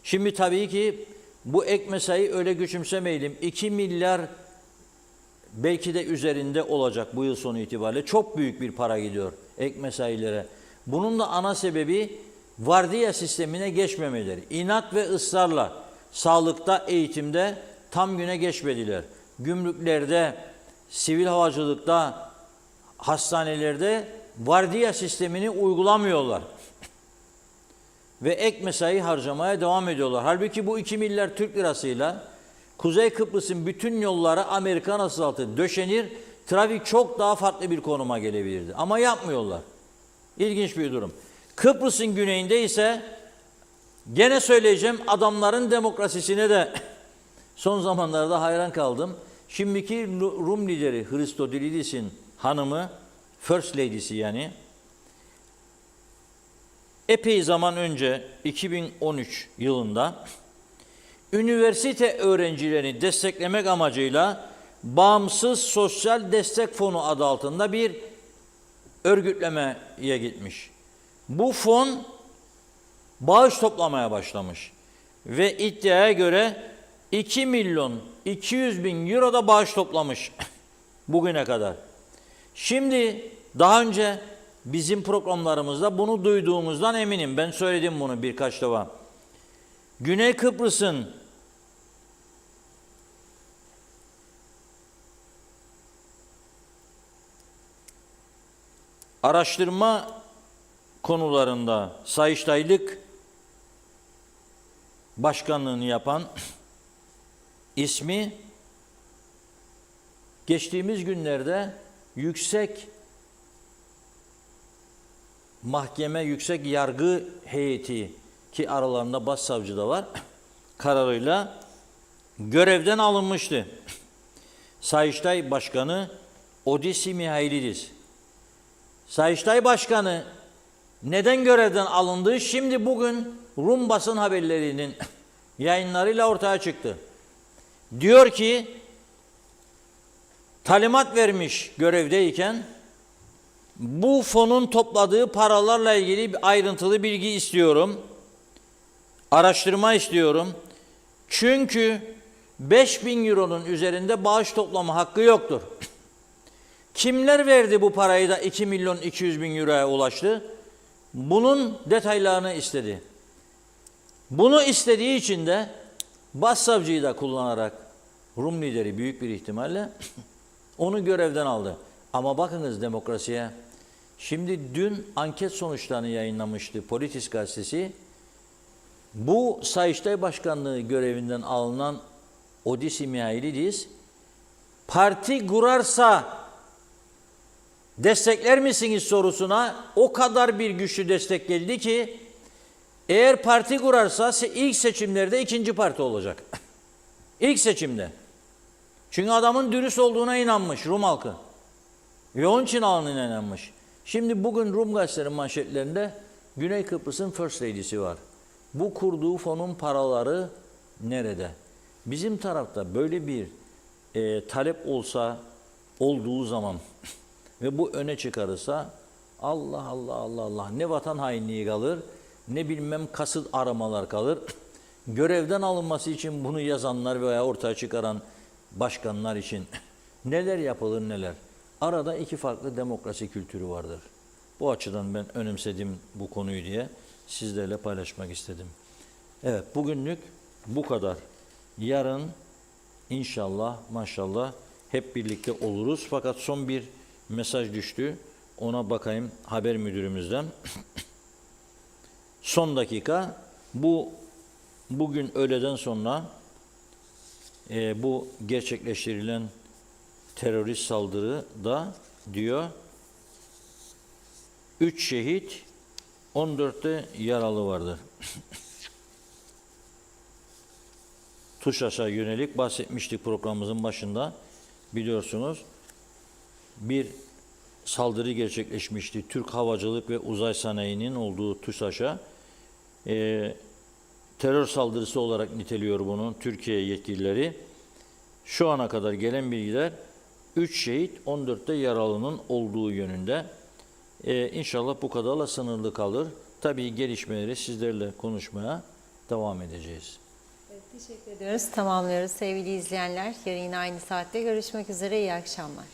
Şimdi tabii ki bu ek mesai öyle küçümsemeyelim. 2 milyar belki de üzerinde olacak bu yıl sonu itibariyle. Çok büyük bir para gidiyor ek mesailere. Bunun da ana sebebi vardiya sistemine geçmemeleri. İnat ve ısrarla sağlıkta, eğitimde tam güne geçmediler. Gümrüklerde, sivil havacılıkta, hastanelerde vardiya sistemini uygulamıyorlar. Ve ek mesai harcamaya devam ediyorlar. Halbuki bu 2 milyar Türk lirasıyla Kuzey Kıbrıs'ın bütün yollara Amerikan asfaltı döşenir, trafik çok daha farklı bir konuma gelebilirdi. Ama yapmıyorlar. İlginç bir durum. Kıbrıs'ın güneyinde ise gene söyleyeceğim adamların demokrasisine de son zamanlarda hayran kaldım. Şimdiki Rum lideri Christodoulidis'in hanımı, First Lady'si yani, epey zaman önce 2013 yılında üniversite öğrencilerini desteklemek amacıyla Bağımsız Sosyal Destek Fonu adı altında bir örgütlemeye gitmiş. Bu fon bağış toplamaya başlamış ve iddiaya göre 2.200.000 euro da bağış toplamış bugüne kadar. Şimdi daha önce bizim programlarımızda bunu duyduğumuzdan eminim. Ben söyledim bunu birkaç defa. Güney Kıbrıs'ın araştırma konularında Sayıştaylık Başkanlığını yapan ismi Geçtiğimiz günlerde Yüksek Mahkeme, Yüksek Yargı Heyeti ki aralarında başsavcı da var, kararıyla görevden alınmıştı. Sayıştay Başkanı Odysseus Mihailidis. Sayıştay Başkanı neden görevden alındığı şimdi bugün Rum basın haberlerinin yayınlarıyla ortaya çıktı. Diyor ki talimat vermiş görevdeyken bu fonun topladığı paralarla ilgili bir ayrıntılı bilgi istiyorum. Araştırma istiyorum. Çünkü 5.000 euronun üzerinde bağış toplama hakkı yoktur. Kimler verdi bu parayı da 2.200.000 euroya ulaştı? Bunun detaylarını istedi. Bunu istediği için de başsavcıyı da kullanarak Rum lideri büyük bir ihtimalle onu görevden aldı. Ama bakınız demokrasiye. Şimdi dün anket sonuçlarını yayınlamıştı Politis gazetesi. Bu Sayıştay Başkanlığı görevinden alınan Odysseus Mihailidis, parti kurarsa destekler misiniz sorusuna o kadar bir güçlü destek geldi ki eğer parti kurarsa ilk seçimlerde ikinci parti olacak. İlk seçimde. Çünkü adamın dürüst olduğuna inanmış Rum halkı. Ve onun için alnına inanmış. Şimdi bugün Rum gazetelerin manşetlerinde Güney Kıbrıs'ın First Lady'si var. Bu kurduğu fonun paraları nerede? Bizim tarafta böyle bir talep olsa, olduğu zaman ve bu öne çıkarırsa Allah Allah Allah Allah ne vatan hainliği kalır, ne bilmem kasıt aramalar kalır. Görevden alınması için bunu yazanlar veya ortaya çıkaran başkanlar için neler yapılır neler. Arada iki farklı demokrasi kültürü vardır. Bu açıdan ben önemsedim bu konuyu diye sizlerle paylaşmak istedim. Evet, bugünlük bu kadar. Yarın inşallah maşallah hep birlikte oluruz. Fakat son bir mesaj düştü. Ona bakayım haber müdürümüzden. Son dakika bugün öğleden sonra bu gerçekleştirilen terörist saldırıda diyor 3 şehit 14'te yaralı vardır. TUSAŞ'a yönelik bahsetmiştik programımızın başında. Biliyorsunuz bir saldırı gerçekleşmişti. Türk Havacılık ve Uzay Sanayi'nin olduğu TUSAŞ'a terör saldırısı olarak niteliyor bunu Türkiye yetkilileri. Şu ana kadar gelen bilgiler 3 şehit 14'te yaralının olduğu yönünde. İnşallah bu kadarla sınırlı kalır. Tabii gelişmeleri sizlerle konuşmaya devam edeceğiz. Evet, teşekkür ediyoruz. Tamamlıyoruz sevgili izleyenler. Yarın yine aynı saatte görüşmek üzere. İyi akşamlar.